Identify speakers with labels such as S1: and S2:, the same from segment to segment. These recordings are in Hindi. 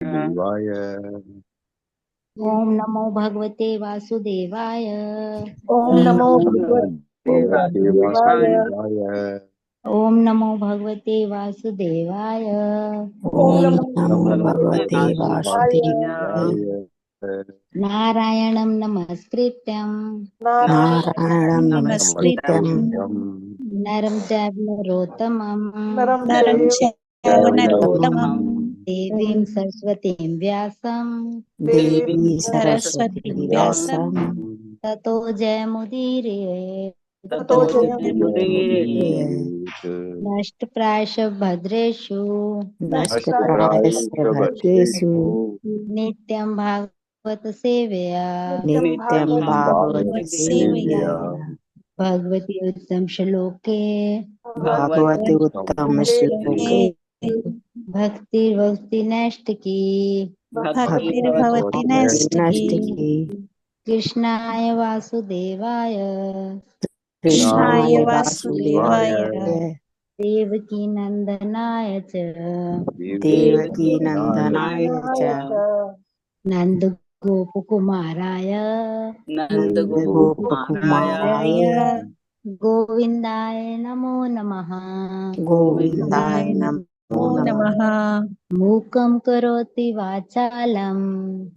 S1: देवाय।
S2: ओम नमो भगवते वासुदेवाय।
S3: ओम
S1: ओम
S3: नमो
S1: नमो
S3: भगवते
S1: भगवते
S3: वासुदेवाय।
S1: वासुदेवाय।
S2: ओम नमो भगवते वासुदेवाय।
S3: ओम
S4: ओम
S3: नमो
S4: नमो
S3: भगवते
S4: भगवते
S3: वासुदेवाय।
S4: वासुदेवाय।
S1: वासुदेवाय।
S2: नारायणं नमस्कृत्यं
S3: नारायणं
S4: नमस्कृतं
S3: नमस्कृत्यं
S1: नमस्कृत्यम्
S2: नरं चैव नरोत्तमं
S3: नरं
S4: नरं
S3: चैव
S4: चैव
S3: नरोत्तमं
S4: नरोत्तमं
S2: देवीं सरस्वतीं व्यासं
S3: देवी
S4: देवीं
S3: सरस्वती
S4: सरस्वतीं व्यासं
S3: व्यासं
S2: ततो जयमुदीरये।
S3: ततो
S4: ततो
S3: जयमुदीरये।
S1: जयमुदीरयेत्।
S2: नष्टप्रायश भद्रेषु
S3: नष्टप्रायस्य भद्रेषु
S1: नष्टप्रायेषु
S2: नित्यं भागवत सेवया
S3: नित्यं
S4: नित्यं
S3: भागवत
S1: नित्यं
S4: भागवत
S1: भागवत
S4: सेवया
S1: सेवया।
S3: सेवया।
S2: भगवती उत्तम श्लोके
S3: भगवति उत्तम
S4: भगवते
S3: श्लोके
S2: भक्ति भक्ति नष्ट की।
S4: भक्तिर्भवति
S3: भक्ति
S4: नैष्टिकी।
S3: नष्टकी।
S2: कृष्णाय वासुदेवाय
S4: कृष्णाय
S3: कृष्णाय
S4: वासुदेवाय
S3: वासुदेवाय
S2: देवकी नंदनाय च
S3: देवकी
S1: देवकीनन्दनाय
S3: नंदनाय च
S2: नंद गोप कुमाराय
S4: नन्दगोपकुमाराय
S3: नन्दगोपकुमाराय
S2: गोविंदाय नमो नमः।
S3: गोविन्दाय
S4: गोविन्दाय
S3: नमो
S4: नमो
S3: नमः।
S4: नमः।
S2: मूकं करोति वाचालं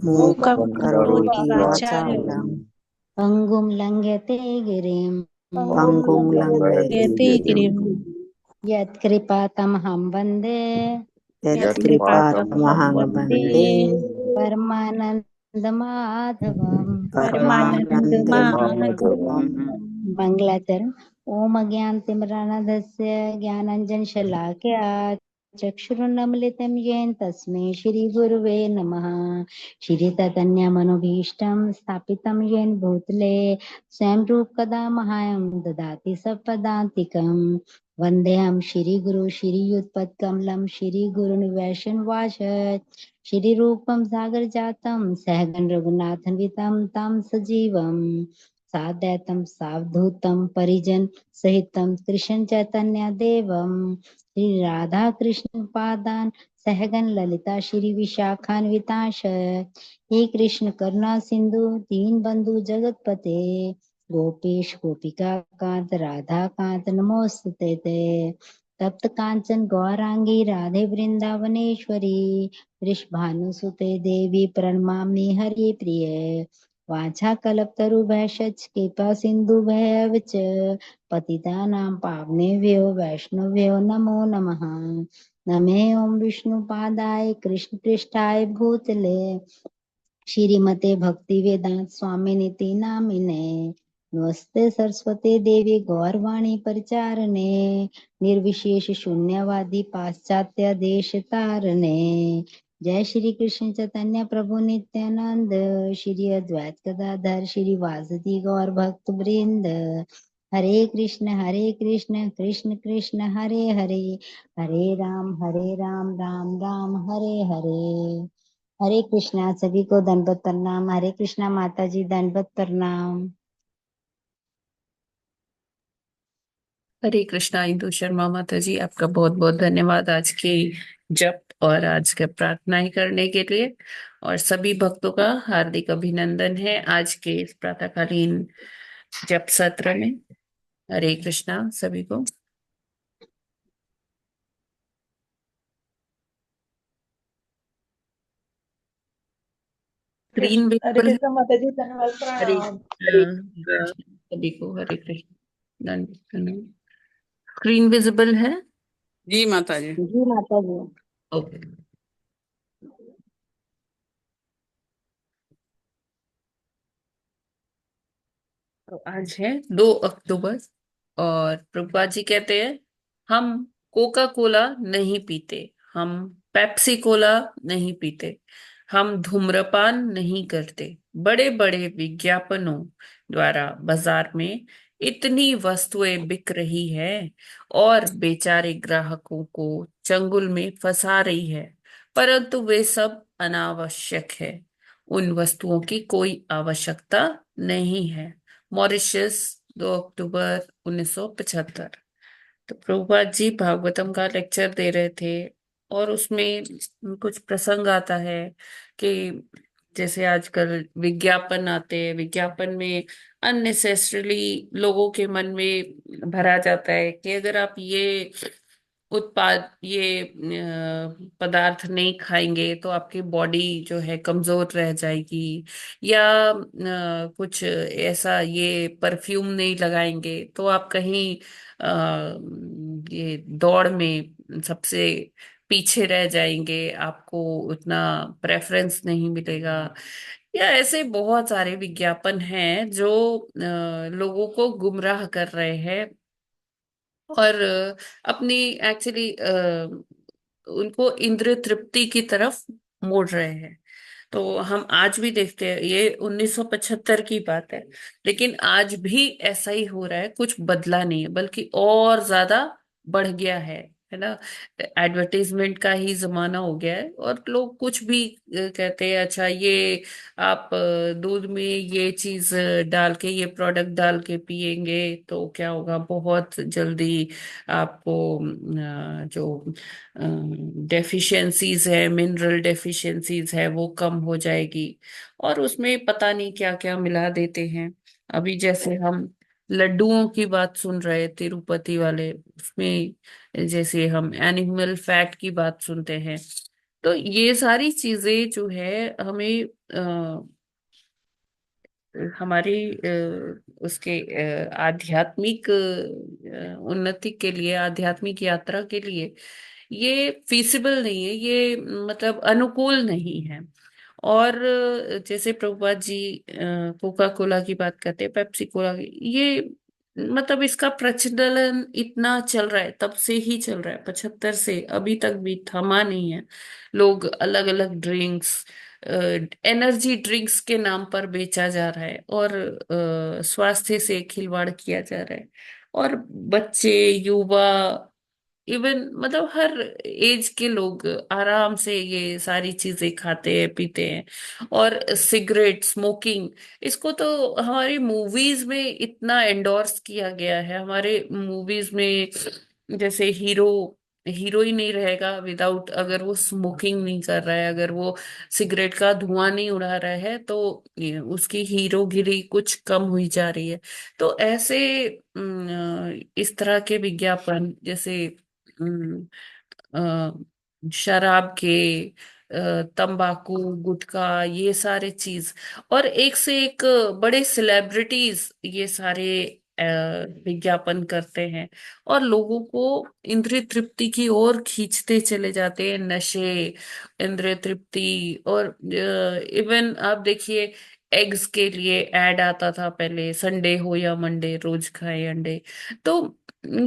S3: मूकं
S4: मूकं
S1: मूकं
S4: करोति
S3: करोति
S1: करोति
S4: वाचालं
S3: वाचालं
S1: वाचालं
S2: पंगुं लंघयते गिरिं
S3: पङ्गुं
S1: लङ्घयते
S3: लङ्घयते
S4: यते
S3: गिरिं।
S4: गिरिं।
S2: यत्कृपातमहं वन्दे
S1: यत्कृपातमहं
S3: यत्कृपातमहं
S4: यत्कृपातमहं
S3: वन्दे
S1: वन्दे
S2: परमानन्दमाधवम्।
S4: परमानन्दमाधवम्।
S3: परमानन्दमाधवम्।
S2: मङ्गलाचरण। ॐ अज्ञानतिमिरान्धस्य ज्ञानाञ्जनशलाकया चक्षुरुन्मीलितं येन तस्मै श्रीगुरुवे नमः। श्रीचैतन्यमनोभीष्टं स्थापितं येन भूतले स्वयं रूप कदा मह्यं ददाति सपदान्तिकं। वन्देऽहं श्रीगुरु श्रीयुतपत्कमलं श्रीगुरुन् वैष्णवांश्च श्रीरूपं सागरजातं सहगण रघुनाथान्वितं तं सजीवम् साद्वैतं सावधूतं परिजन सहितं कृष्ण चैतन्य देवं श्री राधा कृष्ण पादान सहगन ललिता श्री विशाखान्वितांश हे कृष्ण करुणा सिंधु दीन बंधु जगतपते गोपेश गोपिका कांत राधा कांत नमोस्तुते ते तप्त कांचन गौरांगी राधे वृंदावनेश्वरी वृषभानुसुते देवी प्रणमामि हरि प्रिय वाञ्छाकल्पतरुभ्यश्च कृपा सिन्धुभ्यः च पतितानां पावनेभ्यो वैष्णवेभ्यो नमो नमः। नमे ओं विष्णुपादाय कृष्णपृष्ठाय भूतले श्रीमते भक्तिवेदांत स्वामिनिति नामिने नमस्ते सरस्वती देवी गौरवाणी परिचारणे निर्विशेष शून्यवादी पाश्चात्य देश तारणे जय श्री कृष्ण चैतन्य प्रभु नित्यानंद श्री अद्वैत गदाधर श्री वासुदेव गौर भक्त वृंद हरे कृष्ण कृष्ण कृष्ण हरे हरे हरे राम राम राम हरे हरे। हरे कृष्णा सभी को दंडवत प्रणाम। हरे कृष्णा माता जी दंडवत प्रणाम।
S4: हरे कृष्णा इंदु शर्मा माता जी, आपका बहुत बहुत धन्यवाद आज के जप और आज के प्रार्थनाएं करने के लिए। और सभी भक्तों का हार्दिक अभिनंदन है आज के इस प्रातःकालीन जप सत्र में। हरे कृष्णा सभी को। स्क्रीन
S3: हरे
S4: विजिबल है?
S3: कृष्ण माता जी, धन्यवाद,
S4: हरे
S3: प्रणाम।
S4: कृष्णा सभी को हरे कृष्ण धन्यवाद। स्क्रीन विजिबल है?
S5: जी माता जी।
S2: जी माता जी।
S4: ओके। तो आज है 2 अक्टूबर और प्रभुपाद जी कहते हैं, हम कोका कोला नहीं पीते, हम पेप्सी कोला नहीं पीते, हम धूम्रपान नहीं करते। बड़े बड़े विज्ञापनों द्वारा बाजार में इतनी वस्तुएं बिक रही है और बेचारे ग्राहकों को चंगुल में फंसा रही है, परंतु वे सब अनावश्यक है। उन वस्तुओं की कोई आवश्यकता नहीं है। मॉरिशस, 2 अक्टूबर 1975। तो प्रभुपाद जी भागवतम का लेक्चर दे रहे थे और उसमें कुछ प्रसंग आता है कि जैसे आजकल विज्ञापन आते हैं, विज्ञापन में अननेसेसरीली लोगों के मन में भरा जाता है कि अगर आप ये पदार्थ नहीं खाएंगे तो आपकी बॉडी जो है कमजोर रह जाएगी, या कुछ ऐसा, ये परफ्यूम नहीं लगाएंगे तो आप कहीं ये दौड़ में सबसे पीछे रह जाएंगे, आपको उतना प्रेफरेंस नहीं मिलेगा। या ऐसे बहुत सारे विज्ञापन हैं जो लोगों को गुमराह कर रहे हैं और अपनी एक्चुअली उनको इंद्रिय तृप्ति की तरफ मोड़ रहे हैं। तो हम आज भी देखते हैं, ये 1975 की बात है, लेकिन आज भी ऐसा ही हो रहा है, कुछ बदला नहीं है बल्कि और ज्यादा बढ़ गया है ना। एडवर्टाइजमेंट का ही जमाना हो गया है और लोग कुछ भी कहते हैं, अच्छा ये आप दूध में ये चीज डाल के, ये प्रोडक्ट डाल के पिएंगे तो क्या होगा, बहुत जल्दी आपको जो डेफिशिएंसीज है, मिनरल डेफिशिएंसीज है, वो कम हो जाएगी। और उसमें पता नहीं क्या क्या मिला देते हैं। अभी जैसे हम लड्डुओं की बात सुन रहे, तिरुपति वाले, उसमें जैसे हम एनिमल फैट की बात सुनते हैं। तो ये सारी चीजें जो है हमें हमारी उसके आध्यात्मिक उन्नति के लिए, आध्यात्मिक यात्रा के लिए ये फीसिबल नहीं है, ये मतलब अनुकूल नहीं है। और जैसे प्रभुपाद जी कोका कोला की बात करते हैं, पेप्सी कोला की, ये मतलब इसका प्रचलन इतना चल रहा है, तब से ही चल रहा है, 75 से अभी तक भी थमा नहीं है। लोग अलग अलग ड्रिंक्स, एनर्जी ड्रिंक्स के नाम पर बेचा जा रहा है और स्वास्थ्य से खिलवाड़ किया जा रहा है। और बच्चे, युवा, इवन मतलब हर एज के लोग आराम से ये सारी चीजें खाते हैं, पीते हैं। और सिगरेट, स्मोकिंग, इसको तो हमारी मूवीज में इतना एंडोर्स किया गया है। हमारे मूवीज में जैसे हीरो, हीरो ही नहीं रहेगा विदाउट, अगर वो स्मोकिंग नहीं कर रहा है, अगर वो सिगरेट का धुआं नहीं उड़ा रहा है, तो उसकी हीरोगिरी कुछ कम हुई जा रही है। तो ऐसे इस तरह के विज्ञापन, जैसे अम, शराब के, तंबाकू, गुटखा, ये सारे चीज, और एक से एक बड़े सेलिब्रिटीज ये सारे अ, विज्ञापन करते हैं और लोगों को इंद्रिय तृप्ति की ओर खींचते चले जाते हैं। नशे, इंद्रिय तृप्ति, और इवन आप देखिए, एग्स के लिए ऐड आता था पहले, संडे हो या मंडे रोज खाए अंडे। तो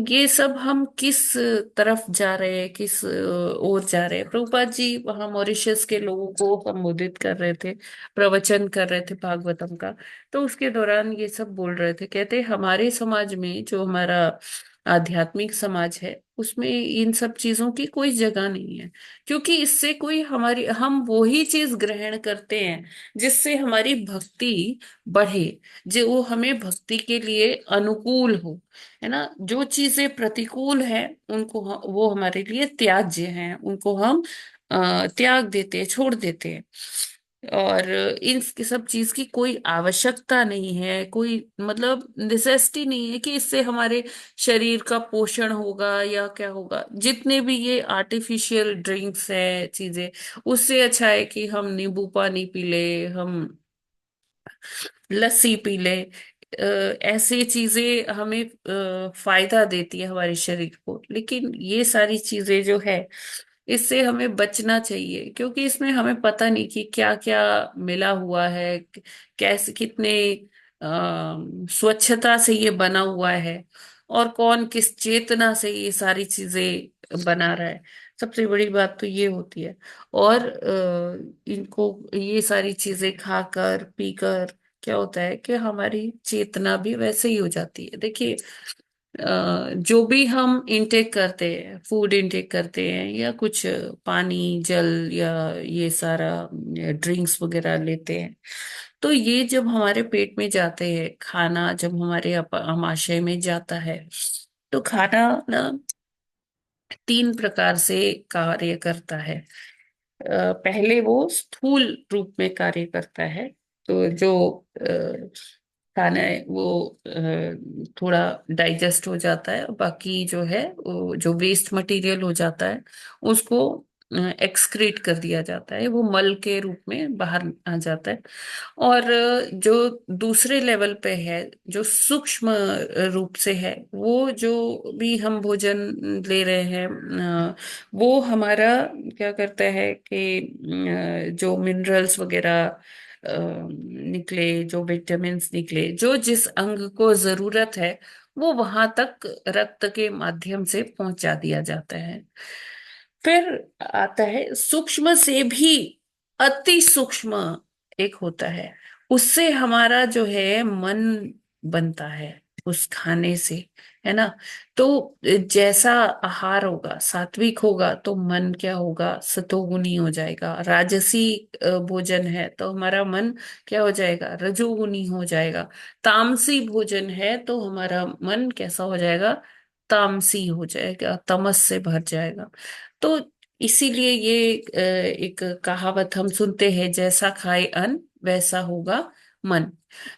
S4: ये सब हम किस तरफ जा रहे हैं, किस ओर जा रहे हैं। प्रभुपाद जी वहां मॉरिशस के लोगों को संबोधित कर रहे थे, प्रवचन कर रहे थे भागवतम का। तो उसके दौरान ये सब बोल रहे थे, कहते हमारे समाज में, जो हमारा आध्यात्मिक समाज है, उसमें इन सब चीजों की कोई जगह नहीं है, क्योंकि इससे कोई हमारी, हम वो ही चीज ग्रहण करते हैं जिससे हमारी भक्ति बढ़े, जो वो हमें भक्ति के लिए अनुकूल हो, है ना। जो चीजें प्रतिकूल है उनको वो हमारे लिए त्याज्य हैं, उनको हम त्याग देते हैं, छोड़ देते हैं। और इन सब चीज की कोई आवश्यकता नहीं है, कोई मतलब नेसेसिटी नहीं है कि इससे हमारे शरीर का पोषण होगा या क्या होगा। जितने भी ये आर्टिफिशियल ड्रिंक्स है, चीजें, उससे अच्छा है कि हम नींबू पानी पी ले, हम लस्सी पी ले। ऐसी चीजें हमें फायदा देती है हमारे शरीर को, लेकिन ये सारी चीजें जो है, इससे हमें बचना चाहिए, क्योंकि इसमें हमें पता नहीं कि क्या क्या मिला हुआ है, कैसे, कितने स्वच्छता से ये बना हुआ है, और कौन किस चेतना से ये सारी चीजें बना रहा है। सबसे बड़ी बात तो ये होती है। और इनको, ये सारी चीजें खाकर पीकर क्या होता है कि हमारी चेतना भी वैसे ही हो जाती है। देखिए, जो भी हम इंटेक करते हैं, फूड इंटेक करते हैं, या कुछ पानी, जल, या ये सारा ड्रिंक्स वगैरह लेते हैं, तो ये जब हमारे पेट में जाते हैं, खाना जब हमारे आमाशय में जाता है, तो खाना ना तीन प्रकार से कार्य करता है। पहले वो स्थूल रूप में कार्य करता है। तो जो खाना है वो थोड़ा डाइजेस्ट हो जाता है, बाकी जो है वो जो वेस्ट मटेरियल हो जाता है उसको एक्सक्रीट कर दिया जाता है, वो मल के रूप में बाहर आ जाता है। और जो दूसरे लेवल पे है, जो सूक्ष्म रूप से है, वो जो भी हम भोजन ले रहे हैं, वो हमारा क्या करता है कि जो मिनरल्स वगैरह निकले, जो विटामिन्स निकले, जो जिस अंग को जरूरत है, वो वहां तक रक्त के माध्यम से पहुंचा दिया जाता है। फिर आता है सूक्ष्म से भी अति सूक्ष्म, एक होता है, उससे हमारा जो है मन बनता है उस खाने से, है ना। तो जैसा आहार होगा, सात्विक होगा तो मन क्या होगा, सतोगुनी हो जाएगा। राजसी भोजन है तो हमारा मन क्या हो जाएगा, रजोगुनी हो जाएगा। तामसी भोजन है तो हमारा मन कैसा हो जाएगा, तामसी हो जाएगा, तमस से भर जाएगा। तो इसीलिए ये एक कहावत हम सुनते हैं, जैसा खाए अन्न वैसा होगा मन।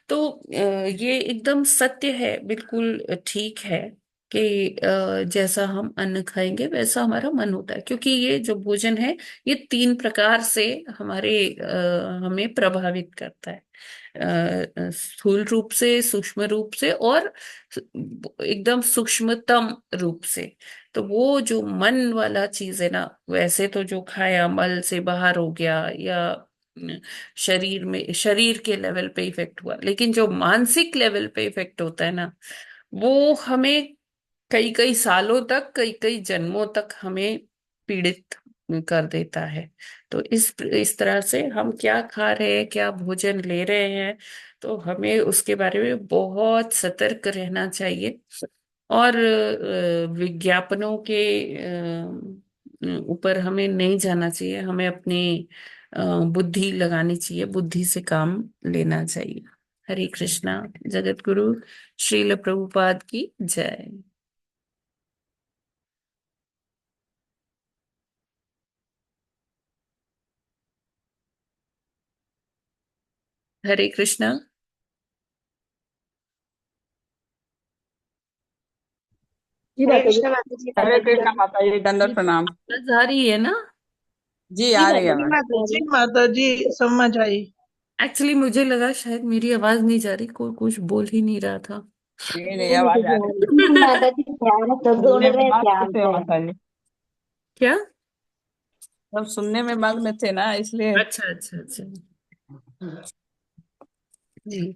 S4: तो ये एकदम सत्य है, बिल्कुल ठीक है कि जैसा हम अन्न खाएंगे वैसा हमारा मन होता है, क्योंकि ये जो भोजन है ये तीन प्रकार से हमें प्रभावित करता है। स्थूल रूप से, सूक्ष्म रूप से, और एकदम सूक्ष्मतम रूप से। तो वो जो मन वाला चीज है ना, वैसे तो जो खाया मल से बाहर हो गया या शरीर में, शरीर के लेवल पे इफेक्ट हुआ, लेकिन जो मानसिक लेवल पे इफेक्ट होता है ना, वो हमें कई कई सालों तक, कई कई जन्मों तक हमें पीड़ित कर देता है। तो इस तरह से हम क्या खा रहे हैं, क्या भोजन ले रहे हैं, तो हमें उसके बारे में बहुत सतर्क रहना चाहिए। और विज्ञापनों के ऊपर हमें नहीं जाना चाहिए, हमें अपनी बुद्धि लगानी चाहिए, बुद्धि से काम लेना चाहिए। हरे कृष्णा। जगत गुरु श्रील प्रभुपाद की जय। हरे कृष्णा।
S3: जी
S5: हरे
S3: माता जी।
S5: कृष्ण माता जी,
S3: हरे
S5: दंडवत
S3: कृष्णा
S5: प्रणाम।
S3: माता जी, दंडवत प्रणाम।
S4: आवाज आ रही है ना?
S3: जी
S5: जी
S3: आ रही
S5: माता
S3: है
S5: जी,
S3: मैम।
S6: जी माता जी, समझ आई।
S4: एक्चुअली मुझे लगा शायद मेरी आवाज नहीं जा रही, कोई कुछ बोल ही नहीं रहा था।
S3: नहीं नहीं,
S2: नहीं, मुझे
S3: आवाज आ
S2: जा
S3: रही
S2: रही है। माता जी ध्यान तो सुन
S3: सुनने में
S2: रहे
S3: मग्न
S2: ध्यान
S3: थे
S2: से।
S3: माता जी।
S4: क्या?
S3: सब सुनने में मग्न थे ना, इसलिए।
S4: अच्छा अच्छा अच्छा। जी।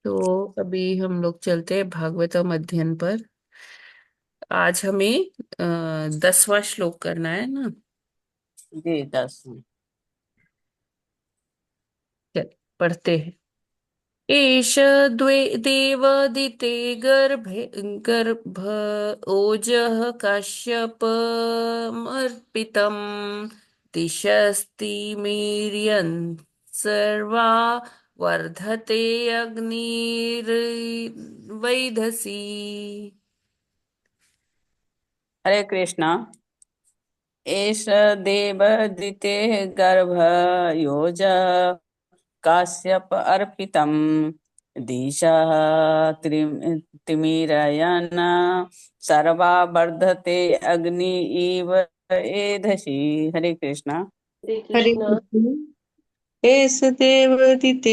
S4: तो अभी हम लोग चलते हैं भागवतम अध्ययन पर। आज हमें 10वां श्लोक करना है ना।
S3: जी 10।
S4: चल, पढ़ते हैं। एष द्वे देवदिते गर्भ ओजः काश्यपमर्पितम् दिशस्तिमिर्यन् सर्वा वर्धते अग्निर्वैधसी।
S3: हरे कृष्णा। एष देवदिते गर्भ योज काश्यप अर्पितम् दिशः तिमिरयन् सर्वा वर्धते अग्नि इव एधसि। हरे कृष्णा।
S5: हरे
S6: हरे
S5: कृष्ण।
S6: कृष्ण। एष देवदितेर्गर्भ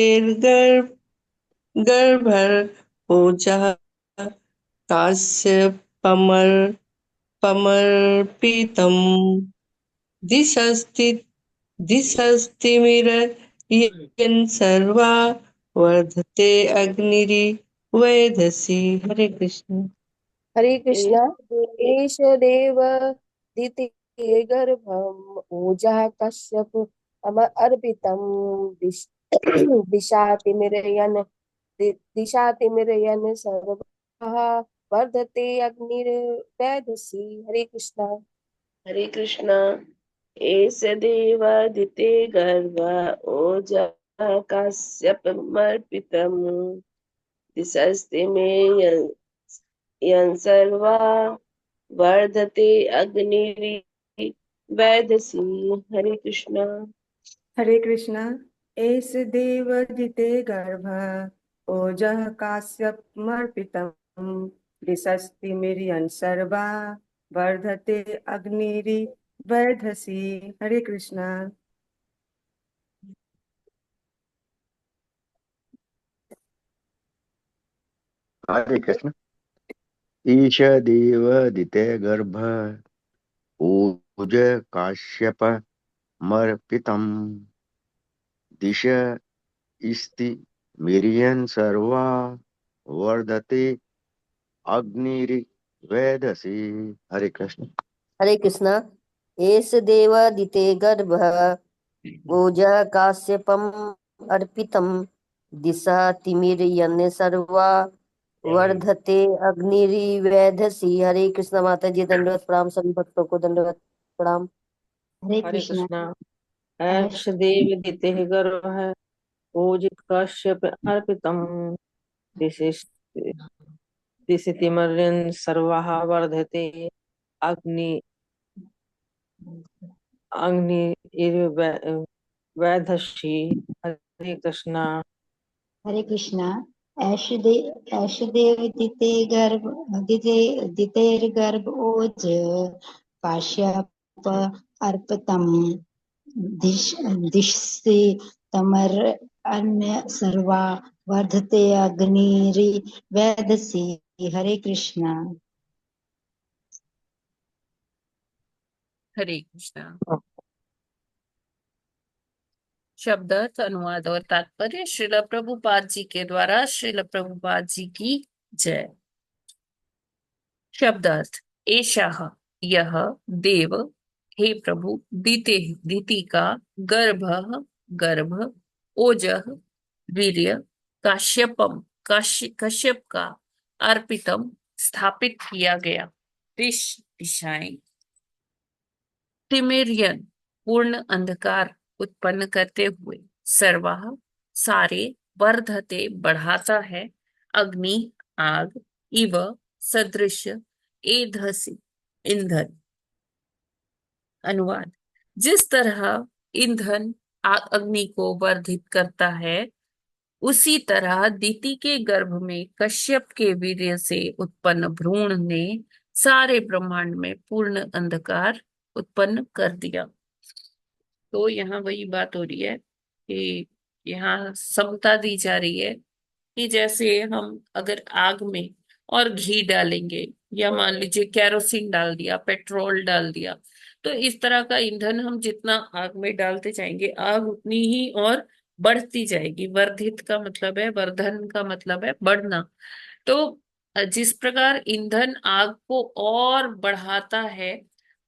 S6: ओजः काश्यपमर्पितम् दिशस्ति दिशस्तिमिरयन् सर्वा वर्धते अग्निरिवैधसि। हरे कृष्ण।
S5: हरे कृष्ण। एष देव दिते गर्भम ओजा कश्यप अर्पितम दिशा तिमिरयन सर्वः वर्धते अग्निर्वैधसी। हरे कृष्ण। हरे कृष्ण। एष देवादिते गर्भ ओजा काश्यपमर्पितम् दिशस्ति मे यन् सर्वा वर्धते अग्निर्वेधसी। हरे कृष्णा।
S7: हरे कृष्णा। एष देव जिते गर्भ ओजः काश्यपमर्पितम् दिशस्तिमिर्यन् सर्वा वर्धते अग्निरिवैधसी। हरे कृष्णा।
S1: हरे कृष्ण। ईश देवदिते गर्भ ऊज काश्यप मर्पितम् दिश इस्ति मिरियन् सर्वा वर्धते अग्निरिवेदसी। हरे कृष्ण।
S2: हरे कृष्णा। एष देवादिते गर्भः ओजः काश्यपम् अर्पितम् दिशा तिमिर्यन् सर्वा वर्धते अग्निरिवेधसी। हरे कृष्णा। माता जी दंडवत प्रणाम। सभी भक्तों को दंडवत प्रणाम।
S8: हरे
S6: हरे
S8: कृष्णा।
S6: कृष्णा।
S8: ऐश
S6: ऐष देव दिते गर्भ ओज कश्यप अर्पितम् दिशतिमर्यन् सर्वाः वर्धते अग्नि अग्निर्वैधशी। हरे कृष्णा।
S8: हरे कृष्णा। ऐशदेव दितेर्गर्भ ओज काश्यप अर्पितम् दिशि तमर अन्य सर्वा वर्धते अग्निरी वेदसी। हरे कृष्णा।
S4: हरे कृष्णा। शब्दार्थ, अनुवाद और तात्पर्य श्रील प्रभुपाद जी के द्वारा। श्रील प्रभुपाद जी की जय। शब्दार्थ। एषः यह देव, हे प्रभु, दिति का गर्भः गर्भ, ओजः वीर्य, काश्यपम कश्यप का, अर्पितम स्थापित किया गया, दिशाएं, तिमिरियन पूर्ण अंधकार उत्पन्न करते हुए, सर्वाह सारे, वर्धते बढ़ाता है, अग्नि आग, इव सदृश, एधसी ईंधन। अनुवाद। जिस तरह ईंधन अग्नि को वर्धित करता है, उसी तरह दिति के गर्भ में कश्यप के वीर्य से उत्पन्न भ्रूण ने सारे ब्रह्मांड में पूर्ण अंधकार उत्पन्न कर दिया। तो यहाँ वही बात हो रही है कि यहाँ समता दी जा रही है कि जैसे हम अगर आग में और घी डालेंगे, या मान लीजिए केरोसिन डाल दिया, पेट्रोल डाल दिया, तो इस तरह का ईंधन हम जितना आग में डालते जाएंगे, आग उतनी ही और बढ़ती जाएगी। वर्धित का मतलब है, वर्धन का मतलब है बढ़ना। तो जिस प्रकार ईंधन आग को और बढ़ाता है,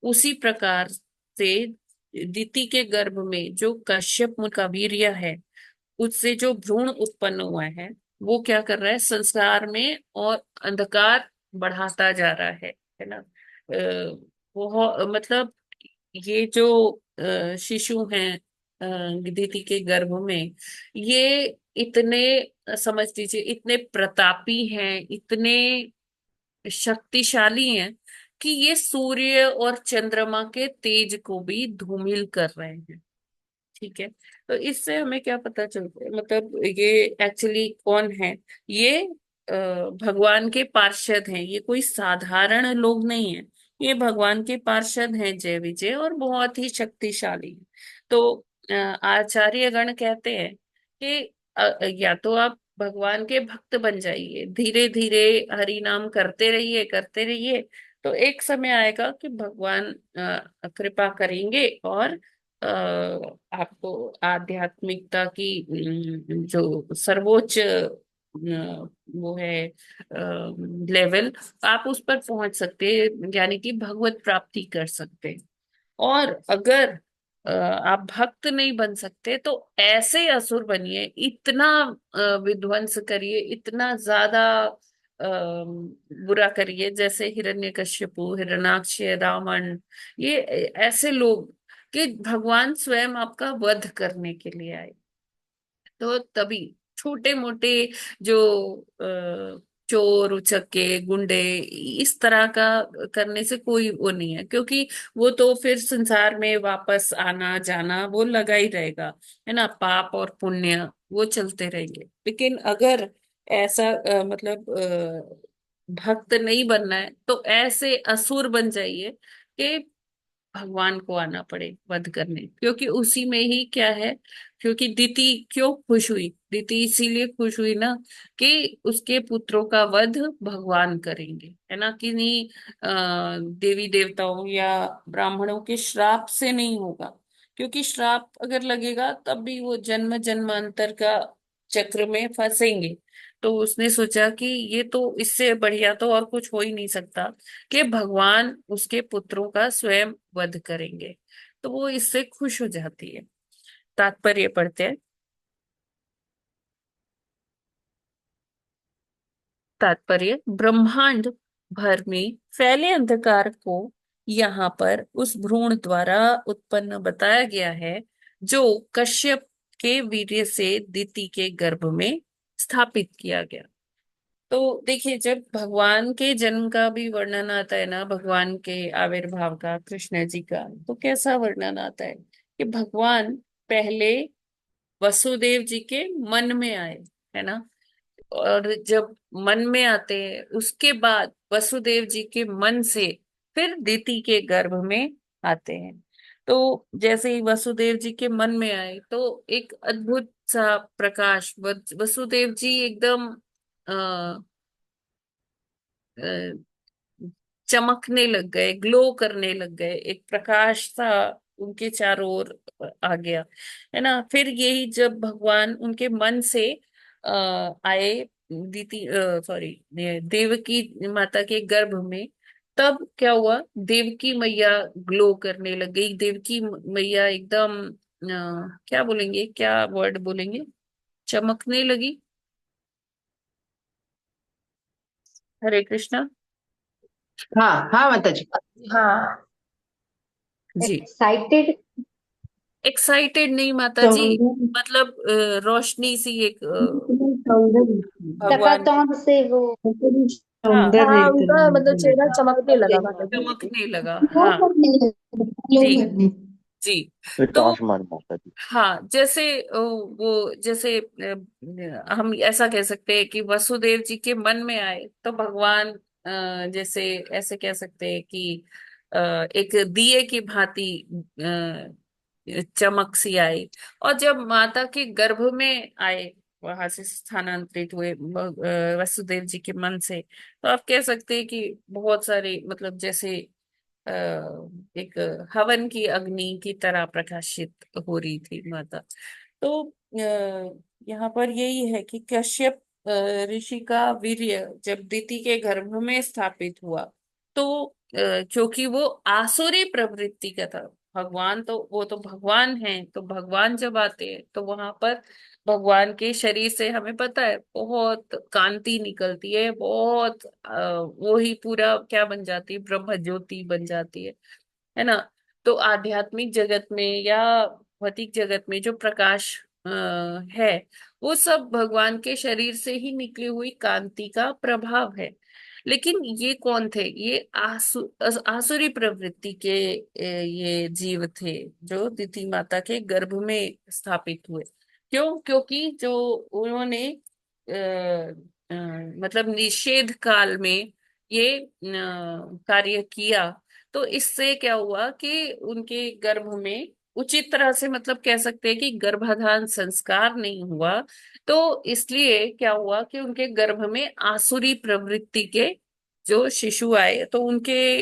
S4: उसी प्रकार से दिति के गर्भ में जो कश्यप मुनि का वीर्य है, उससे जो भ्रूण उत्पन्न हुआ है, वो क्या कर रहा है, संसार में और अंधकार बढ़ाता जा रहा है ना। वो मतलब ये जो शिशु हैं दिति के गर्भ में, ये इतने समझ लीजिए इतने प्रतापी हैं, इतने शक्तिशाली हैं कि ये सूर्य और चंद्रमा के तेज को भी धूमिल कर रहे हैं। ठीक है। तो इससे हमें क्या पता चलता है, मतलब ये एक्चुअली कौन है, ये भगवान के पार्षद हैं, ये कोई साधारण लोग नहीं है, ये भगवान के पार्षद हैं जय विजय, और बहुत ही शक्तिशाली हैं। तो आचार्य गण कहते हैं कि या तो आप भगवान के भक्त बन जाइए, धीरे धीरे हरि नाम करते रहिए, तो एक समय आएगा कि भगवान कृपा करेंगे और आपको आध्यात्मिकता की जो सर्वोच्च वो है लेवल, आप उस पर पहुंच सकते हैं, यानी कि भगवत प्राप्ति कर सकते हैं। और अगर आप भक्त नहीं बन सकते, तो ऐसे असुर बनिए, इतना विध्वंस करिए, इतना ज्यादा बुरा करिए, जैसे हिरण्यकश्यपु, हिरण्याक्ष, रावण, ये ऐसे लोग कि भगवान स्वयं आपका वध करने के लिए आए। तो तभी छोटे मोटे जो चोर उचक्के गुंडे इस तरह का करने से कोई वो नहीं है, क्योंकि वो तो फिर संसार में वापस आना जाना वो लगा ही रहेगा, है ना। पाप और पुण्य वो चलते रहेंगे। लेकिन अगर ऐसा मतलब भक्त नहीं बनना है तो ऐसे असुर बन जाइए कि भगवान को आना पड़े वध करने, क्योंकि उसी में ही क्या है। क्योंकि दीति क्यों खुश हुई, दीति इसीलिए खुश हुई ना कि उसके पुत्रों का वध भगवान करेंगे, है ना, कि नहीं देवी देवताओं या ब्राह्मणों के श्राप से नहीं होगा। क्योंकि श्राप अगर लगेगा तब भी वो जन्म जन्मांतर का चक्र में फंसेंगे। तो उसने सोचा कि ये तो इससे बढ़िया तो और कुछ हो ही नहीं सकता कि भगवान उसके पुत्रों का स्वयं वध करेंगे। तो वो इससे खुश हो जाती है। तात्पर्य पढ़ते हैं। तात्पर्य, ब्रह्मांड भर में फैले अंधकार को यहाँ पर उस भ्रूण द्वारा उत्पन्न बताया गया है, जो कश्यप के वीर्य से दिति के गर्भ में स्थापित किया गया। तो देखिए, जब भगवान के जन्म का भी वर्णन आता है ना, भगवान के आविर्भाव का, कृष्ण जी का, तो कैसा वर्णन आता है कि भगवान पहले वसुदेव जी के मन में आए, है ना। और जब मन में आते हैं उसके बाद वसुदेव जी के मन से फिर दिति के गर्भ में आते हैं। तो जैसे ही वसुदेव जी के मन में आए तो एक अद्भुत सा प्रकाश, वसुदेव जी एकदम अ, चमकने लग गए, ग्लो करने लग गए, एक प्रकाश सा उनके चारों ओर आ गया, है ना। फिर यही जब भगवान उनके मन से आए दीति सॉरी देवकी माता के गर्भ में, तब क्या हुआ, देवकी मैया ग्लो करने लग गई। देवकी मैया एकदम क्या बोलेंगे, क्या वर्ड बोलेंगे, चमकने लगी। हरे कृष्णा।
S9: हाँ हाँ माता जी।
S8: हाँ,
S4: जी,
S8: एक्साइटेड।
S4: एक्साइटेड नहीं माता जी,
S8: सौंदर्य।
S4: मतलब रोशनी सी एक
S8: सौंदर्य।
S4: भगवान की।
S8: टकाटौंध से वो
S4: हाँ,
S8: सौंदर्य
S2: हाँ, उनका मतलब
S8: एकदम
S2: चेहरा चमकने लगा माता जी।
S4: चमकने लगा।
S8: ग्लो
S4: हाँ
S8: करने लगे, ग्लो
S4: जी
S8: करने।
S4: जी। तो
S1: प्रकाश मान माता जी।
S4: हाँ, जैसे वो जैसे हम ऐसा कह सकते हैं कि वसुदेव जी के मन में आए तो भगवान जैसे ऐसे कह सकते हैं कि एक दिए की भांति चमक सी आई। और जब माता के गर्भ में आए, वहां से स्थानांतरित हुए वसुदेव जी के मन से, तो आप कह सकते हैं कि बहुत सारे मतलब जैसे अ, एक हवन की अग्नि की तरह प्रकाशित हो रही थी माता। तो यहाँ पर यही है कि कश्यप ऋषि का वीर्य जब दिति के गर्भ में स्थापित हुआ, तो क्योंकि वो आसुरी प्रवृत्ति का था। भगवान तो वो तो भगवान है, तो भगवान जब आते हैं तो वहां पर भगवान के शरीर से हमें पता है बहुत कांति निकलती है, बहुत वो ही पूरा क्या बन जाती है, ब्रह्म ज्योति बन जाती है ना। तो आध्यात्मिक जगत में या भौतिक जगत में जो प्रकाश है, वो सब भगवान के शरीर से ही निकली हुई कांति का प्रभाव है। लेकिन ये कौन थे, ये आसुरी प्रवृत्ति के ये जीव थे जो दिति माता के गर्भ में स्थापित हुए। क्यों? क्योंकि जो उन्होंने मतलब निषेध काल में ये कार्य किया, तो इससे क्या हुआ कि उनके गर्भ में उचित तरह से मतलब कह सकते हैं कि गर्भाधान संस्कार नहीं हुआ। तो इसलिए क्या हुआ कि उनके गर्भ में आसुरी प्रवृत्ति के जो शिशु आए, तो उनके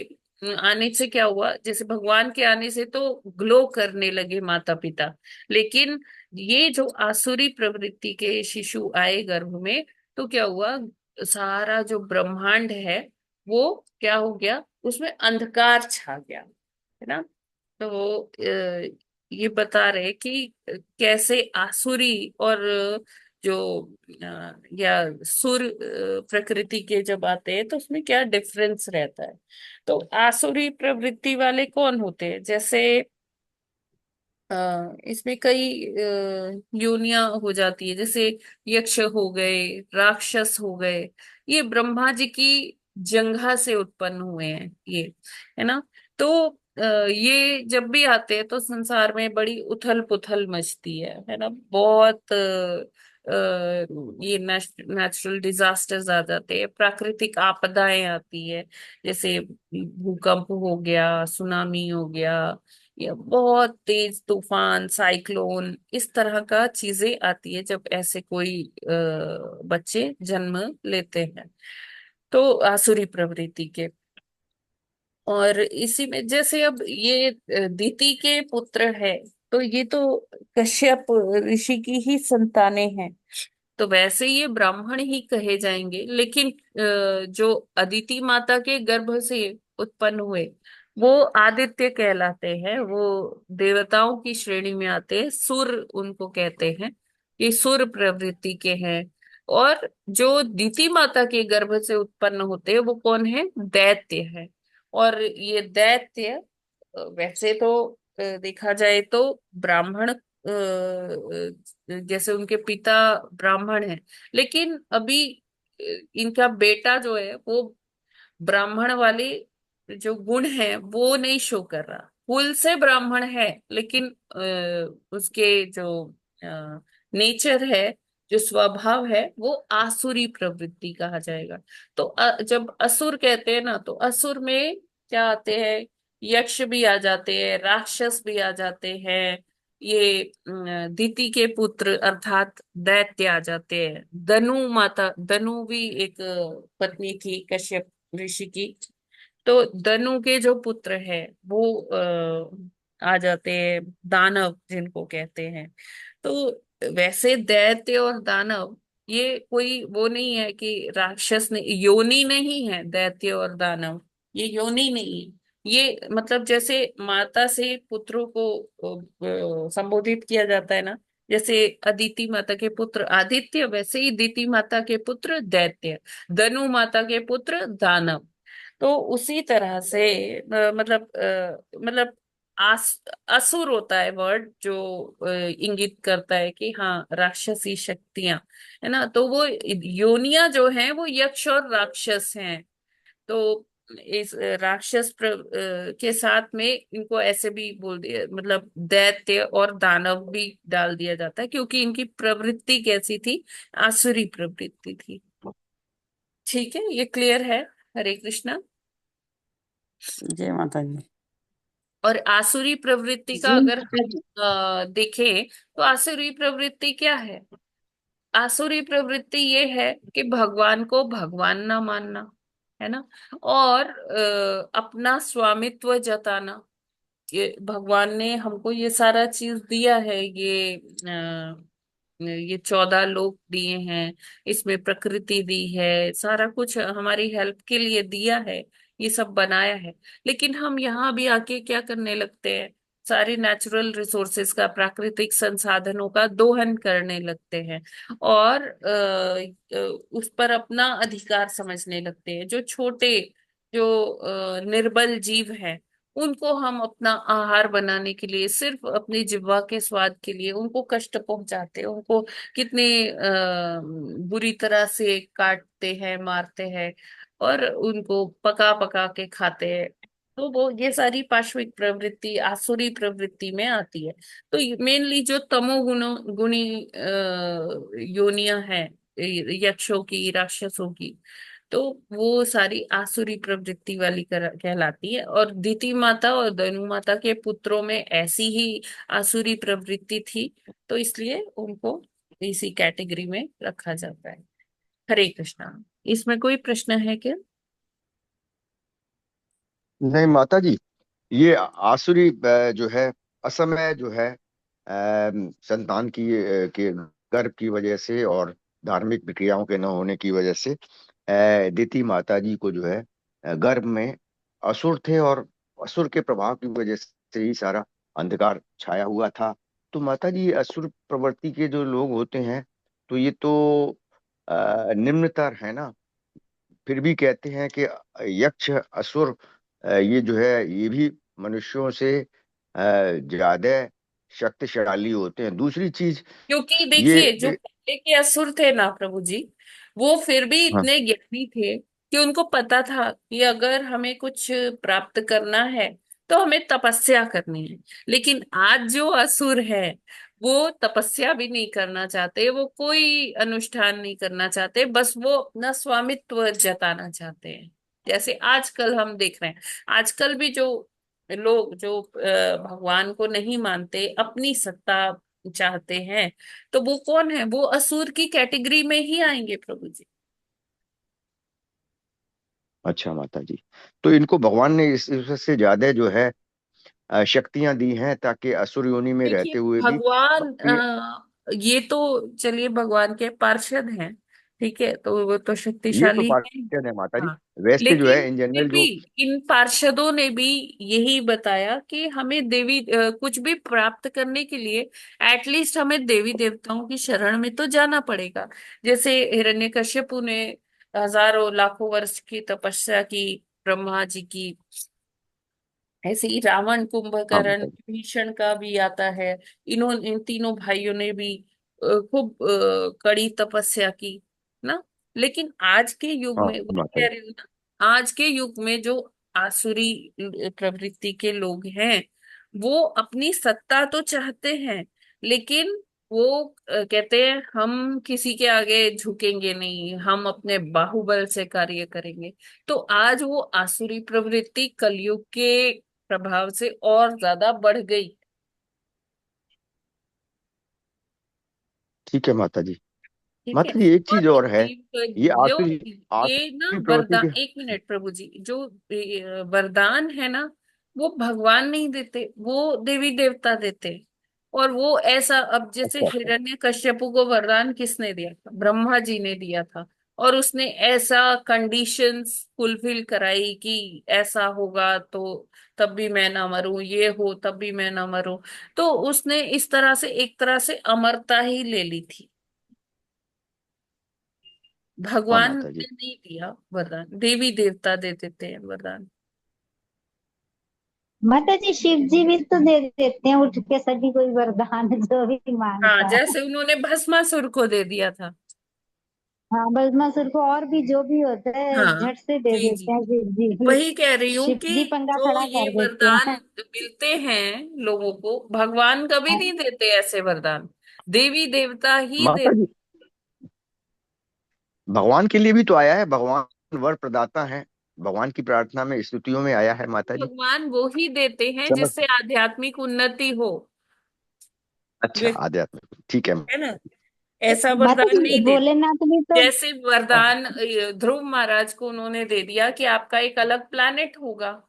S4: आने से क्या हुआ, जैसे भगवान के आने से तो ग्लो करने लगे माता पिता, लेकिन ये जो आसुरी प्रवृत्ति के शिशु आए गर्भ में, तो क्या हुआ, सारा जो ब्रह्मांड है वो क्या हो गया, उसमें अंधकार छा गया, है ना। तो ये बता रहे कि कैसे आसुरी और जो या सुर प्रकृति के जब आते हैं तो उसमें क्या डिफरेंस रहता है। तो आसुरी प्रवृत्ति वाले कौन होते हैं, जैसे इसमें कई योनियां हो जाती है, जैसे यक्ष हो गए, राक्षस हो गए। ये ब्रह्मा जी की जंघा से उत्पन्न हुए हैं ये, है ना। तो ये जब भी आते हैं तो संसार में बड़ी उथल पुथल मचती है ना। बहुत ये नेचुरल डिजास्टर्स आ जाते हैं, प्राकृतिक आपदाएं आती है, जैसे भूकंप हो गया, सुनामी हो गया, या बहुत तेज तूफान, साइक्लोन, इस तरह का चीजें आती है जब ऐसे कोई बच्चे जन्म लेते हैं, तो आसुरी प्रवृत्ति के। और इसी में जैसे अब ये दीति के पुत्र है, तो ये तो कश्यप ऋषि की ही संतानें हैं, तो वैसे ये ब्राह्मण ही कहे जाएंगे। लेकिन जो अदिति माता के गर्भ से उत्पन्न हुए वो आदित्य कहलाते हैं, वो देवताओं की श्रेणी में आते हैं, सुर उनको कहते हैं, ये सुर प्रवृत्ति के हैं। और जो दीति माता के गर्भ से उत्पन्न होते हैं वो कौन है? दैत्य है। और ये दैत्य वैसे तो देखा जाए तो ब्राह्मण, जैसे उनके पिता ब्राह्मण है, लेकिन अभी इनका बेटा जो है वो ब्राह्मण वाले जो गुण है वो नहीं शो कर रहा। कुल से ब्राह्मण है, लेकिन उसके जो नेचर है, जो स्वभाव है, वो आसुरी प्रवृत्ति कहा जाएगा। तो जब असुर कहते हैं ना, तो असुर में क्या आते हैं? यक्ष भी आ जाते हैं, राक्षस भी आ जाते हैं, ये दिति के पुत्र अर्थात दैत्य आ जाते हैं। दनु माता, दनु भी एक पत्नी थी कश्यप ऋषि की, तो दनु के जो पुत्र है वो आ जाते हैं, दानव जिनको कहते हैं। तो वैसे दैत्य और दानव ये कोई वो नहीं है कि राक्षस ने, योनि नहीं है दैत्य और दानव, ये योनि नहीं है। ये मतलब जैसे माता से पुत्रों को संबोधित किया जाता है ना, जैसे अदिति माता के पुत्र आदित्य, वैसे ही दिति माता के पुत्र दैत्य, दनु माता के पुत्र दानव। तो उसी तरह से मतलब असुर होता है वर्ड जो इंगित करता है कि हाँ राक्षसी शक्तियां, है ना। तो वो योनियां जो हैं वो यक्ष और राक्षस हैं। तो इस के साथ में इनको ऐसे भी बोल दिया, मतलब दैत्य और दानव भी डाल दिया जाता है, क्योंकि इनकी प्रवृत्ति कैसी थी? आसुरी प्रवृत्ति थी। ठीक है, ये क्लियर है? हरे कृष्णा।
S3: जय माता दी।
S4: और आसुरी प्रवृत्ति का
S8: जी
S4: अगर
S8: माता जी।
S4: हम देखें तो आसुरी प्रवृत्ति क्या है? आसुरी प्रवृत्ति ये है कि भगवान को भगवान ना मानना, है ना, और अपना स्वामित्व जताना। ये भगवान ने हमको ये सारा चीज दिया है, ये 14 लोक दिए हैं, इसमें प्रकृति दी है, सारा कुछ हमारी हेल्प के लिए दिया है, ये सब बनाया है। लेकिन हम यहाँ भी आके क्या करने लगते हैं? सारी नेचुरल रिसोर्सेज का, प्राकृतिक संसाधनों का दोहन करने लगते हैं, और उस पर अपना अधिकार समझने लगते हैं। जो छोटे, जो निर्बल जीव हैं, उनको हम अपना आहार बनाने के लिए, सिर्फ अपनी जिह्वा के स्वाद के लिए उनको कष्ट पहुंचाते हैं, उनको कितने बुरी तरह से काटते हैं, मारते हैं, और उनको पका पका के खाते हैं। तो वो ये सारी पाश्विक प्रवृत्ति आसुरी प्रवृत्ति में आती है। तो मेनली जो गुणी योनियां हैं, यक्षों की, राक्षसों की, तो वो सारी आसुरी प्रवृत्ति वाली कहलाती है। और दिति माता और दनु माता के पुत्रों में ऐसी ही आसुरी प्रवृत्ति थी, तो इसलिए उनको इसी कैटेगरी में रखा जाता है। हरे कृष्णा। इसमें कोई प्रश्न है क्या?
S1: नहीं माता जी, ये आसुरी जो है, असमय जो है, संतान की के गर्भ की वजह से और धार्मिक प्रक्रियाओं के न होने की वजह से दिति माता जी को जो है गर्भ में असुर थे, और असुर के प्रभाव की वजह से ही सारा अंधकार छाया हुआ था। तो माता जी, असुर प्रवृत्ति के जो लोग होते हैं, तो ये तो निम्नतर है ना। फिर भी कहते हैं कि यक्ष, असुर, ये जो है ये भी मनुष्यों से ज्यादा शक्तिशाली होते हैं। दूसरी चीज
S4: क्योंकि
S1: ये
S4: देखिए जो पहले के असुर थे ना प्रभु जी, वो फिर भी
S1: हाँ
S4: इतने ज्ञानी थे कि उनको पता था कि अगर हमें कुछ प्राप्त करना है तो हमें तपस्या करनी है। लेकिन आज जो असुर है वो तपस्या भी नहीं करना चाहते, वो कोई अनुष्ठान नहीं करना चाहते, बस वो अपना स्वामित्व जताना चाहते हैं। जैसे आजकल हम देख रहे हैं, आजकल भी जो लोग जो भगवान को नहीं मानते, अपनी सत्ता चाहते हैं, तो वो कौन है? वो असुर की कैटेगरी में ही आएंगे प्रभु जी।
S1: अच्छा माता जी, तो इनको भगवान ने इससे ज्यादा जो है शक्तियां दी हैं ताकि असुर योनि में
S4: देखिए
S1: रहते हुए भी
S4: भगवान
S1: अपनी।
S4: ये तो चलिए भगवान के पार्षद हैं, ठीक है, तो वो तो
S1: ये तो
S4: शक्तिशाली हैं।
S1: पार्षद है माता जी।
S4: हाँ,
S1: वैसे जो
S4: लेकिन
S1: है इन
S4: फिर
S1: जनरल
S4: भी
S1: जो
S4: इन पार्षदों ने भी यही बताया कि हमें देवी कुछ भी प्राप्त करने के लिए एटलीस्ट हमें देवी देवताओं की शरण में तो जाना पड़ेगा। जैसे हिरण्यकश्यपु ने हजारों लाखों वर्ष की तपस्या की ब्रह्मा जी की, ऐसे ही रावण,
S1: हाँ
S4: कुंभकर्ण,
S1: माता जी।
S4: विभीषण का भी आता है। इन तीनों भाइयों ने भी खूब कड़ी तपस्या की ना। लेकिन आज के युग
S1: हाँ
S4: में वही
S1: माता
S4: कह
S1: जी।
S4: रही हूँ ना, आज के युग में जो आसुरी प्रवृत्ति के लोग हैं, वो अपनी सत्ता तो चाहते हैं, लेकिन वो कहते हैं हम किसी के आगे झुकेंगे नहीं, हम अपने बाहुबल से कार्य करेंगे। तो आज वो आसुरी प्रवृत्ति कलयुग के प्रभाव से और ज्यादा बढ़ गई।
S1: ठीक है माता जी।
S4: ठीक है।
S1: माता जी एक
S4: और
S1: चीज और है। ये
S4: जो
S1: आसुरी
S4: ये ना
S1: आसुरी प्रवृत्ति
S4: वरदान,
S1: के।
S4: एक मिनट प्रभु जी, जो वरदान है ना, वो भगवान नहीं देते, वो देवी देवता देते। और वो ऐसा, अब जैसे
S1: अच्छा अच्छा।
S4: हिरण्य कश्यपु को वरदान किसने दिया था? ब्रह्मा जी ने दिया था। और उसने ऐसा कंडीशंस फुलफिल कराई कि ऐसा होगा तो तब भी मैं ना मरूं, ये हो तब भी मैं ना मरूं। तो उसने इस तरह से एक तरह से अमरता ही ले ली थी।
S1: हाँ
S4: भगवान
S1: माता
S4: ने
S1: जी।
S4: नहीं दिया वरदान, देवी देवता दे देते हैं वरदान।
S8: माता जी शिव जी भी तो दे देते हैं उठ के सभी कोई वरदान जो भी
S4: हाँ,
S8: मांगता है।
S4: जैसे उन्होंने भस्मासुर को दे दिया था।
S8: हाँ भस्मासुर को और भी जो भी होता है
S4: हाँ
S8: झट से दे
S4: जी
S8: देते
S4: जी,
S8: हैं शिव जी भी।
S4: वही कह रही हूँ
S8: शिव
S4: कि
S8: जी पंगा
S4: जो
S8: खड़ा
S4: ये
S8: कर देते
S4: वरदान
S8: हैं।
S4: मिलते हैं लोगों को, भगवान कभी नहीं देते ऐसे वरदान, देवी देवता ही
S1: माता
S4: देते।
S1: जी भगवान के लिए भी तो आया है। भगवान वर प्रदाता है। भगवान की प्रार्थना में स्तुतियों में आया है माता जी।
S4: भगवान वो ही देते हैं
S1: समझ।
S4: जिससे आध्यात्मिक उन्नति हो।
S1: अच्छा
S4: वे,
S1: आध्यात्मिक ठीक है।
S4: है ना, ऐसा
S8: माता
S4: वरदान
S8: जी
S4: नहीं देते।
S8: भोलेनाथ भी तो।
S4: जैसे वरदान ध्रुव महाराज को उन्होंने दे दिया कि आपका एक अलग प्लैनेट होगा,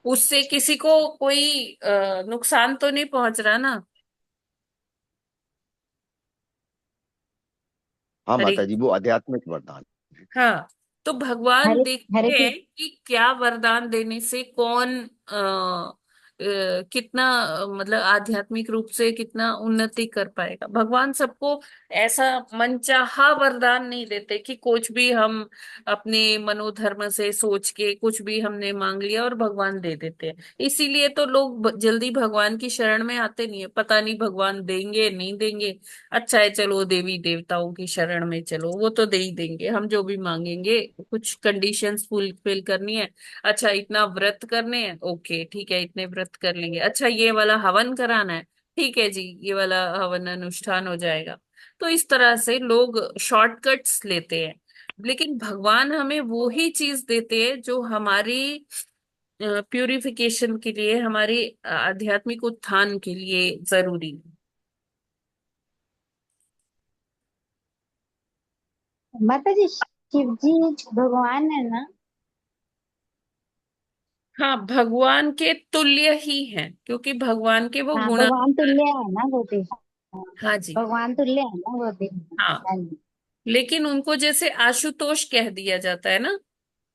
S4: उससे किसी को कोई नुकसान तो नहीं पहुंच रहा ना।
S1: हाँ
S4: हरे,
S1: माता जी वो आध्यात्मिक वरदान।
S4: हाँ, तो भगवान
S8: हरे हरे
S4: देखते हैं कि क्या वरदान देने से कौन कितना मतलब आध्यात्मिक रूप से कितना उन्नति कर पाएगा। भगवान सबको ऐसा मनचाहा वरदान नहीं देते कि कुछ भी हम अपने मनोधर्म से सोच के कुछ भी हमने मांग लिया और भगवान दे देते हैं। इसीलिए तो लोग जल्दी भगवान की शरण में आते नहीं है, पता नहीं भगवान देंगे नहीं देंगे। अच्छा है, चलो देवी देवताओं की शरण में चलो, वो तो दे ही देंगे, हम जो भी मांगेंगे। कुछ कंडीशंस फुलफिल करनी है, अच्छा इतना व्रत करने हैं, ओके ठीक है इतने व्रत कर लेंगे, अच्छा ये वाला हवन कराना है, ठीक है जी ये वाला हवन अनुष्ठान हो जाएगा। तो इस तरह से लोग शॉर्टकट्स लेते हैं। लेकिन भगवान हमें वो ही चीज देते हैं जो हमारी प्यूरिफिकेशन के लिए, हमारे आध्यात्मिक उत्थान के लिए जरूरी है।
S8: माता जी शिव जी भगवान है ना।
S4: हाँ, भगवान के तुल्य ही हैं, क्योंकि भगवान के वो
S8: हाँ
S4: गुण।
S8: भगवान तुल्य है ना वो भी। हाँ,
S4: हाँ जी।
S8: भगवान तुल्य है ना वो भी।
S4: हाँ,
S8: हाँ जी।
S4: लेकिन उनको जैसे आशुतोष कह दिया जाता है ना,
S8: हाँ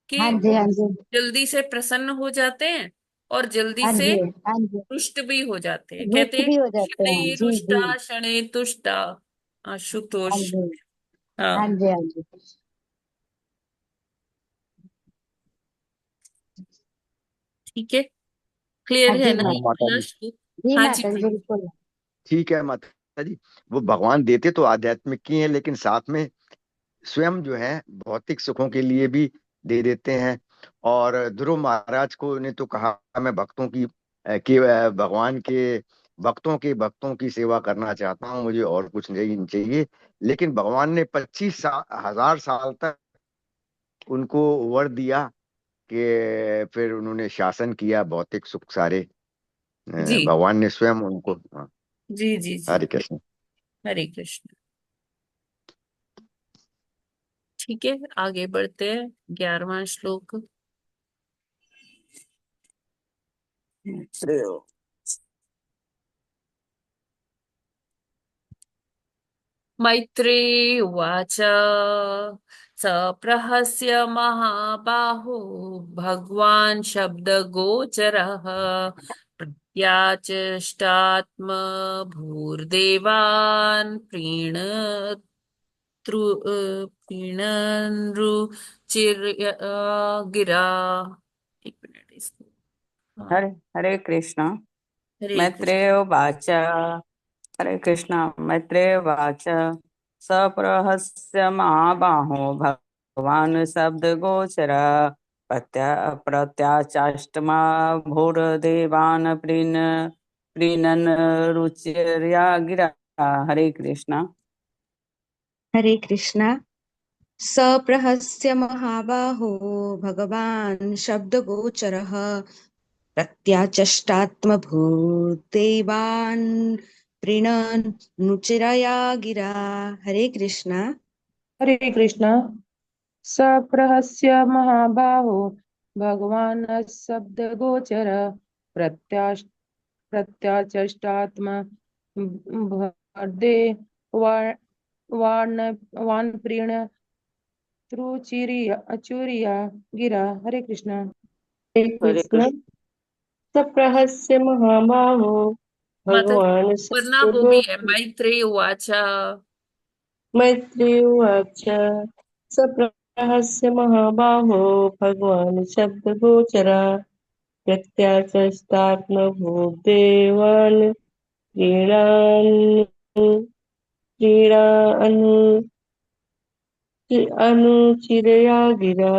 S4: कि
S8: जी
S4: वो
S8: हाँ जी।
S4: जल्दी से प्रसन्न हो जाते हैं और जल्दी
S8: हाँ
S4: से
S8: जी हाँ जी।
S4: रुष्ट भी हो जाते हैं। कहते
S8: रुष्ट
S4: हैं
S8: भी हो जाते हैं
S4: शनैः
S8: जी जी।
S4: रुष्टा शनैः तुष्टा,
S8: हाँ
S4: आशुतोष।
S8: जी हाँ
S4: हाँ,
S8: जी हाँ जी।
S4: ठीक है, क्लियर
S8: हाँ
S4: है
S8: जी
S4: ना
S1: हाँ
S4: ये
S8: माता।
S1: माता
S4: वाला
S1: जी।
S4: श्लोक?
S8: जी
S4: हाँ जी
S8: माता जी
S4: प्रभु।
S8: बिल्कुल।
S1: ठीक है माता जी। वो भगवान देते तो आध्यात्मिक की हैं, लेकिन साथ में स्वयं जो है भौतिक सुखों के लिए भी दे देते हैं। और ध्रुव महाराज को ने तो कहा, मैं भक्तों की भगवान के भक्तों की सेवा करना चाहता हूँ, मुझे और कुछ नहीं चाहिए। लेकिन भगवान ने 25,000 साल तक उनको वर दिया कि फिर उन्होंने शासन किया, भौतिक सुख सारे
S4: जी
S1: भगवान ने स्वयं उनको। हाँ,
S4: जी जी जी।
S1: हरे कृष्ण।
S4: हरे कृष्ण। ठीक है, आगे बढ़ते हैं। 11वां श्लोक। मैत्रेयी उवाच सप्रहस्य महाबाहो भगवान् शब्दगोचरः प्रत्याचष्टात्मभूर्देवान् प्रीणन्रुचिर्य गिरा। एक मिनट इसको। हाँ।
S3: हरे हरे कृष्ण।
S4: हरे कृष्ण।
S3: मैत्रेय उवाच। हरे कृष्ण। मैत्रेय उवाच सप्रहस्य महाबाहो भगवान् शब्दगोचर प्रत्याचाष्टमा भूर्देवान् प्रीणन् रुचिर्या गिरा। हरे कृष्ण।
S7: हरे कृष्णा। सप्रहस्य महाबाहो भगवान् शब्दगोचरः प्रत्याचष्टात्मभूतेवान् प्रीणनुचिरया गिरा। हरे कृष्णा।
S5: हरे कृष्णा। सप्रहस्य महाबाहो भगवान् शब्दगोचर प्रत्याश प्रत्याचष्टात्मा भर्दे वान प्रीण त्रुचिरिया अचुरिया गिरा। हरे कृष्णा। हरे
S6: हरे
S5: कृष्ण।
S6: कृष्ण।
S5: सप्रहस्य महाबाहो
S4: माता
S5: भगवान्
S4: वरना वो भी है,
S5: शब्दगोचर
S4: मैत्रेयी उवाच।
S5: मैत्रेय उवाच सप्रहस्य महाबाहो भगवान् शब्दगोचर प्रत्याचष्टात्मभूदेवान् क्रीडान् क्रीडानु अनुचिरया गिरा।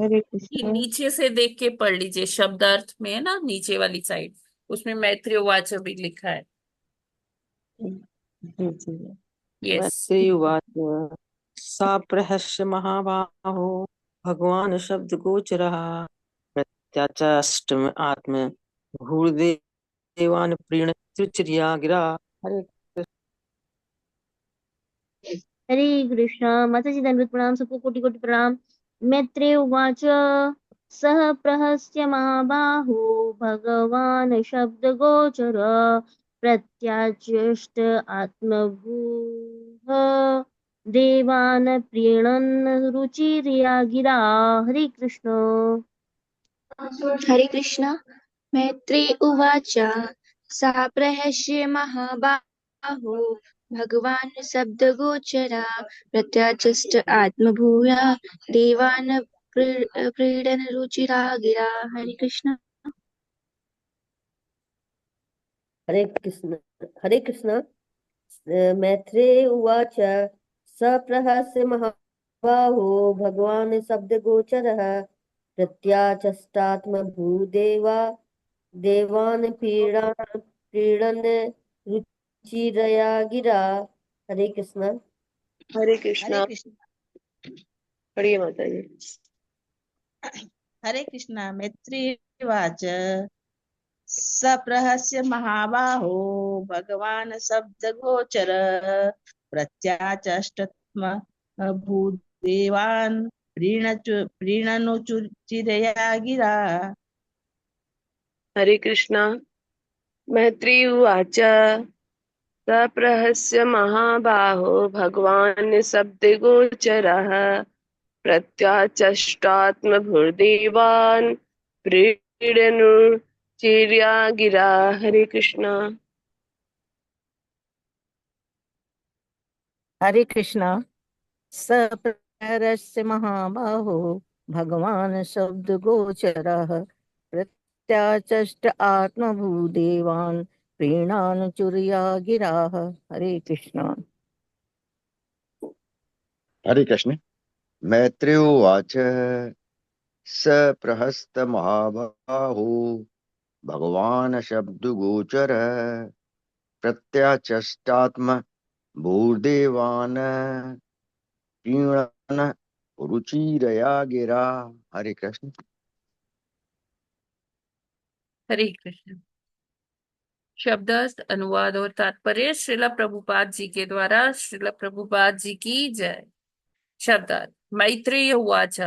S5: हरे
S4: ये
S5: कृष्ण।
S4: नीचे से देख के पढ़ लीजिए, शब्दार्थ में है ना, नीचे वाली साइड, उसमें मैत्रेय उवाच भी लिखा है।
S5: जी जी।
S4: यस।
S6: मैत्रेयी उवाच सप्रहस्य महाबाहो भगवान् शब्दगोचरः प्रत्याचष्टम आत्म भूर्देवान् प्रीणत्युचिर्या गिरा। हरे
S8: हरे कृष्ण। माता जी दंडवत प्रणाम, सबको कोटि कोटि प्रणाम। मैत्रेय उवाच सः प्रहस्य महाबाहो भगवान् शब्दगोचर प्रत्याच्यष्ट आत्मभूः देवान् प्रीणन् रुचिर्या गिरा। हरे कृष्ण।
S2: हरे कृष्ण। मैत्रेय उवाच साप्रहस्य महाबाहो भगवान् शब्दगोचरा प्रत्याचष्ट आत्मभूया देवान् प्रीडन रुचिरा गिरा। हरे कृष्ण।
S5: हरे कृष्ण। हरे कृष्ण। मैत्रेय उवाच सप्रहस्य महाबाहो भगवान् शब्दगोचरः प्रत्याचष्टात्मभूदेवा देवान् प्रीणन् रुचिरया गिरा। हरे कृष्ण।
S6: हरे
S10: हरे
S6: कृष्ण।
S10: कृष्ण।
S6: पढ़िए माता जी।
S10: हरे कृष्ण। मैत्रीवाच सप्रहस्य महाबाहो भगवान् शब्दगोचर प्रत्याचष्टत्म भूदेवान् प्रीणनुचुचिरया गिरा।
S6: हरे कृष्ण। मैत्रेयी उवाच सप्रहस्य महाबाहो भगवान् शब्दगोचरः प्रत्याचष्टात्मभूर्देवान् प्रीडनुचिर्या गिरा। हरे कृष्ण।
S3: हरे कृष्ण। सप्रहस्य महाबाहो भगवान् शब्दगोचरः प्रत्याचष्ट आत्मभूदेवान्
S11: प्रीणानुचुर्या गिराः। हरे कृष्ण।
S1: हरे कृष्ण। मैत्रेय उवाच स प्रहस्तमहाबाहो भगवान् शब्दगोचरः प्रत्याचष्टात्म भूर्देवान् प्रीणन् रुचिरया गिरा। हरे कृष्ण।
S4: हरे कृष्ण। शब्दस्थ अनुवाद और तात्पर्य श्रील प्रभुपाद जी के द्वारा। श्रील प्रभुपाद जी की जय। शब्दार्थ। मैत्रेय उवाच,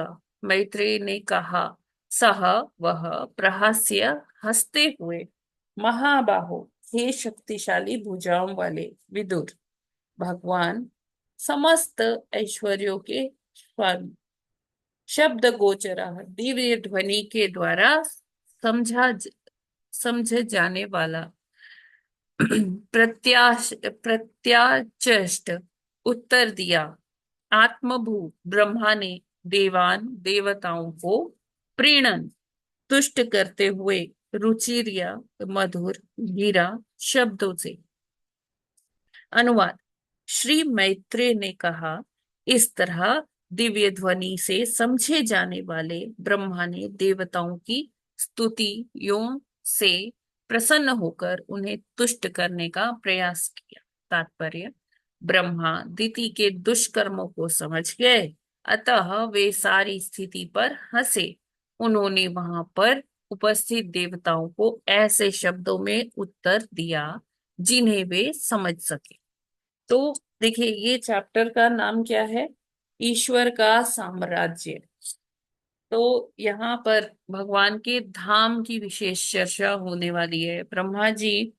S4: मैत्रेय ने कहा, सह वह, प्रहास्य हंसते हुए, महाबाहो हे शक्तिशाली भुजाओं वाले विदुर, भगवान समस्त ऐश्वर्यों के स्वामी, शब्द गोचरा दिव्य ध्वनि के द्वारा समझे जाने वाला, प्रत्याचष्ट उत्तर दिया, आत्मभू ब्रह्मा ने देवान देवताओं को प्रीणन तुष्ट करते हुए, रुचिरिया मधुर गिरा शब्दों से। अनुवाद। श्री मैत्रेय ने कहा, इस तरह दिव्य ध्वनि से समझे जाने वाले ब्रह्मा ने देवताओं की स्तुतियों से प्रसन्न होकर उन्हें तुष्ट करने का प्रयास किया। तात्पर्य। ब्रह्मा दिति के दुष्कर्मों को समझ गए, अतः वे सारी स्थिति पर हंसे। उन्होंने वहां पर उपस्थित देवताओं को ऐसे शब्दों में उत्तर दिया जिन्हें वे समझ सके। तो देखिए, ये चैप्टर का नाम क्या है? ईश्वर का साम्राज्य। तो यहाँ पर भगवान के धाम की विशेष चर्चा होने वाली है। ब्रह्मा जी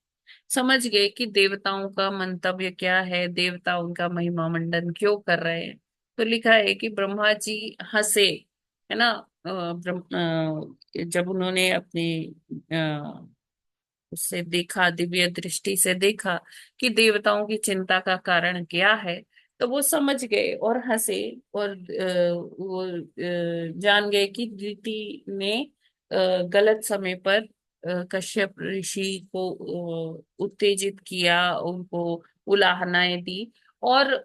S4: समझ गए कि देवताओं का मंतव्य क्या है, देवता उनका महिमा मंडन क्यों कर रहे हैं। तो लिखा है कि ब्रह्मा जी हंसे, है ना। जब उन्होंने अपने उससे देखा, दिव्य दृष्टि से देखा कि देवताओं की चिंता का कारण क्या है, तो वो समझ गए और हंसे। और वो जान गए कि दिति ने गलत समय पर कश्यप ऋषि को उत्तेजित किया, उनको उलाहनाएं दी, और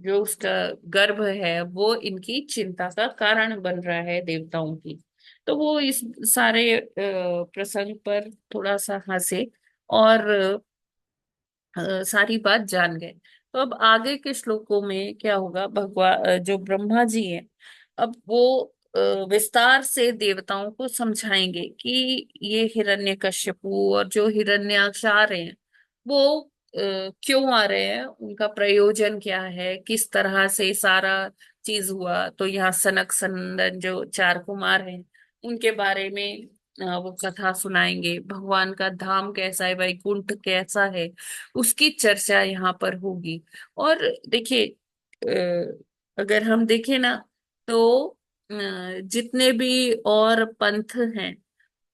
S4: जो उसका गर्भ है वो इनकी चिंता का कारण बन रहा है देवताओं की। तो वो इस सारे प्रसंग पर थोड़ा सा हंसे और सारी बात जान गए। तो अब आगे के श्लोकों में क्या होगा, भगवान जो ब्रह्मा जी हैं, अब वो विस्तार से देवताओं को समझाएंगे कि ये हिरण्यकश्यपु और जो हिरण्याक्ष आ रहे हैं वो क्यों आ रहे हैं, उनका प्रयोजन क्या है, किस तरह से सारा चीज हुआ। तो यहाँ सनक सनंदन जो चार कुमार हैं उनके बारे में वो कथा सुनाएंगे। भगवान का धाम कैसा है, वैकुंठ कैसा है, उसकी चर्चा यहाँ पर होगी। और देखिए, अगर हम देखें ना, तो जितने भी और पंथ हैं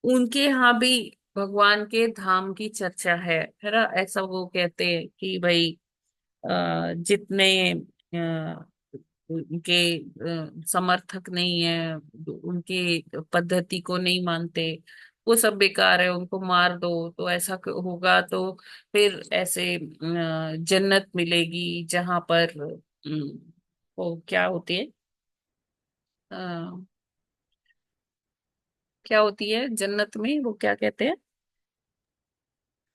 S4: उनके यहाँ भी भगवान के धाम की चर्चा है ना। ऐसा वो कहते हैं कि भाई जितने उनके समर्थक नहीं है, उनके पद्धति को नहीं मानते, वो सब बेकार है, उनको मार दो। तो ऐसा होगा तो फिर ऐसे जन्नत मिलेगी जहां पर वो क्या होती है, अ, क्या होती है जन्नत में, वो क्या कहते हैं,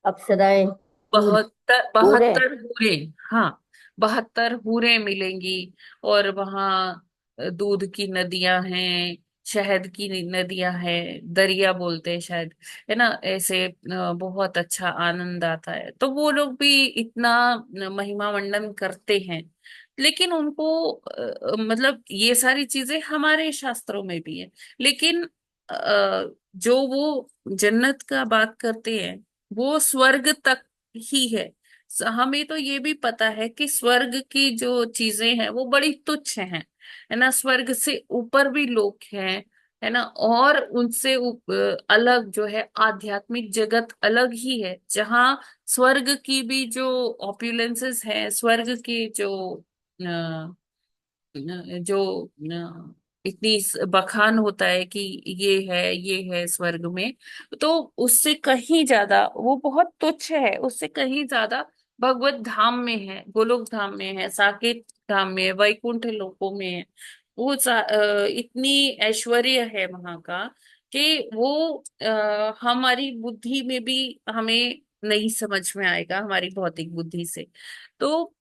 S5: अप्सराएं, हूर,
S4: बहत्तर
S5: हूरें।
S4: बहत्तर हूरे। हाँ, 72 हूरें मिलेंगी। और वहां दूध की नदियां हैं, शहद की नदियां हैं, दरिया बोलते हैं शायद, है ना। ऐसे बहुत अच्छा आनंद आता है। तो वो लोग भी इतना महिमा मंडन करते हैं, लेकिन उनको मतलब ये सारी चीजें हमारे शास्त्रों में भी है, लेकिन जो वो जन्नत का बात करते हैं वो स्वर्ग तक ही है। हमें तो ये भी पता है कि स्वर्ग की जो चीजें हैं वो बड़ी तुच्छ हैं, है ना। स्वर्ग से ऊपर भी लोग हैं, है ना। और उनसे अलग जो है आध्यात्मिक जगत अलग ही है, जहाँ स्वर्ग की भी जो ऑप्युलेंसेस हैं, स्वर्ग की जो जो इतनी बखान होता है कि ये है स्वर्ग में, तो उससे कहीं ज्यादा वो बहुत तुच्छ है, उससे कहीं ज्यादा भगवत धाम में है, गोलोक धाम में है, साकेत धाम में है, वैकुंठ लोकों में है। इतनी ऐश्वर्य है वहां का कि वो हमारी बुद्धि में भी हमें नहीं समझ में आएगा, हमारी भौतिक बुद्धि से। तो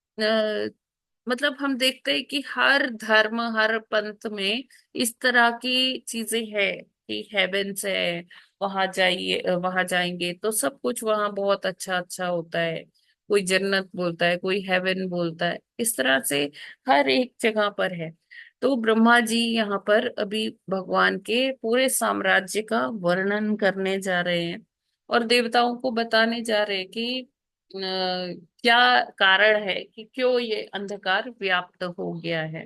S4: मतलब हम देखते हैं कि हर धर्म हर पंथ में इस तरह की चीजें है कि हेवेंस है, वहां जाइए, वहां जाएंगे तो सब कुछ वहां बहुत अच्छा अच्छा होता है। कोई जन्नत बोलता है, कोई हेवन बोलता है, इस तरह से हर एक जगह पर है। तो ब्रह्मा जी यहाँ पर अभी भगवान के पूरे साम्राज्य का वर्णन करने जा रहे हैं और देवताओं को बताने जा रहे हैं कि क्या कारण है कि क्यों ये अंधकार व्याप्त हो गया है।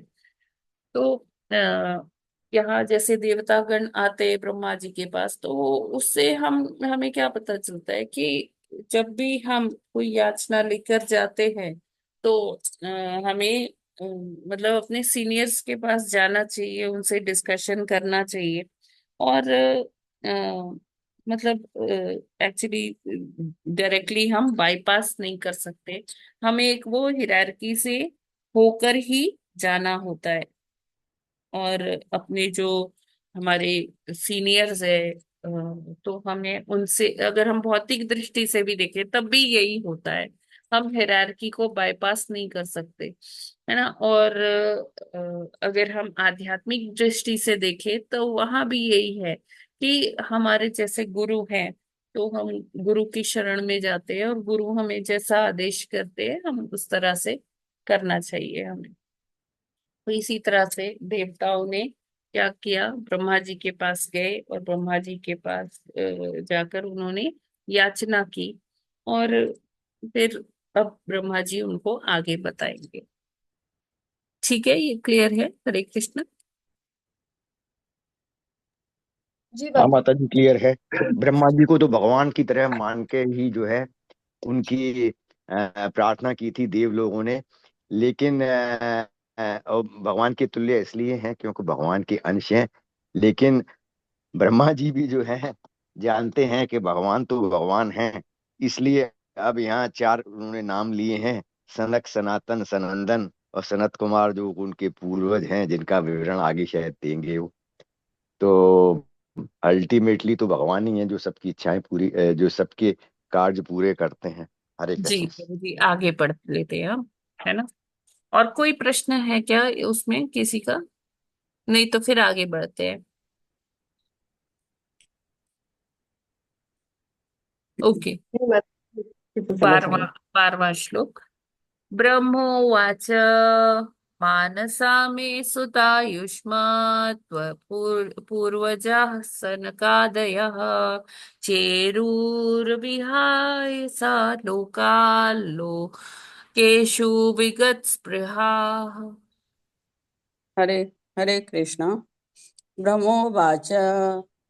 S4: तो यहाँ जैसे देवतागण आते हैं ब्रह्मा जी के पास, तो उससे हम हमें क्या पता चलता है कि जब भी हम कोई याचना लेकर जाते हैं तो हमें मतलब अपने सीनियर्स के पास जाना चाहिए, उनसे डिस्कशन करना चाहिए। और मतलब एक्चुअली डायरेक्टली हम बाईपास नहीं कर सकते, हमें एक वो हिरारकी से होकर ही जाना होता है। और अपने जो हमारे सीनियर्स है, तो हमें उनसे अगर हम भौतिक दृष्टि से भी देखें तब भी यही होता है, हम हायरार्की को बाईपास नहीं कर सकते, है ना। और अगर हम आध्यात्मिक दृष्टि से देखें तो वहां भी यही है कि हमारे जैसे गुरु हैं तो हम गुरु की शरण में जाते हैं और गुरु हमें जैसा आदेश करते हैं हम उस तरह से करना चाहिए हमें। तो इसी तरह से देवताओं ने क्या किया, ब्रह्मा जी के पास गए और ब्रह्मा जी के पास जाकर उन्होंने याचना की। और फिर अब ब्रह्मा जी उनको आगे बताएंगे। ठीक है, ये क्लियर है? हरे कृष्ण।
S8: जी
S1: हाँ
S8: बाबा।
S1: माता जी, क्लियर है। ब्रह्मा जी को तो भगवान की तरह मान के ही जो है उनकी प्रार्थना की थी देव लोगों ने। लेकिन और भगवान के तुल्य इसलिए हैं क्योंकि भगवान के अंश हैं। लेकिन ब्रह्मा जी भी जो है जानते हैं कि भगवान तो भगवान हैं। इसलिए अब यहाँ चार उन्होंने नाम लिए हैं, सनक सनातन सनंदन और सनत कुमार, जो उनके पूर्वज हैं जिनका विवरण आगे शायद देंगे वो। तो अल्टीमेटली तो भगवान ही है जो सबकी इच्छाएं पूरी जो सबके कार्य पूरे करते हैं। हरे
S4: जी
S1: कृष्ण।
S4: प्रभु जी, आगे पढ़ लेते हैं हम, है ना। और कोई प्रश्न है क्या उसमें किसी का? नहीं तो फिर आगे बढ़ते हैं। ओके।
S6: नहीं, मैं तो समझ
S4: बारवा
S6: आई।
S4: 12वां श्लोक। ब्रह्मोवाच मानसा मे सुतायुष्मत् पूर्वजाः सनकादयः चेरुर्विहाय सा लोकाल्लोकेषु विगतस्पृहाः।
S3: हरे हरे कृष्ण। ब्रह्मोवाच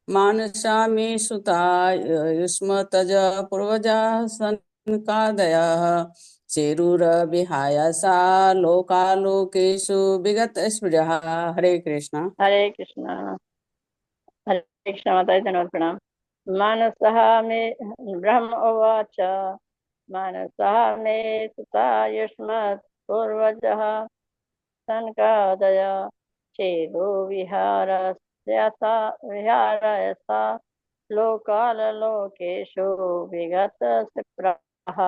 S3: मानसा मे सुता युष्मतज पूर्वजा सनकादयः चेरुर्विहाय सा लोकालोकेषु विगत स्पृहः। हरे कृष्ण।
S12: हरे कृष्णा। हरे कृष्णा माता जी, धन्यवाद प्रणाम। मानसः मे ब्रह्म उवाच मानसः मे सुता युष्मत् पूर्वजः सनकादय चेदो विहारस्यसा विहारयसा लोकाललोकेषु विगतस्पृहः।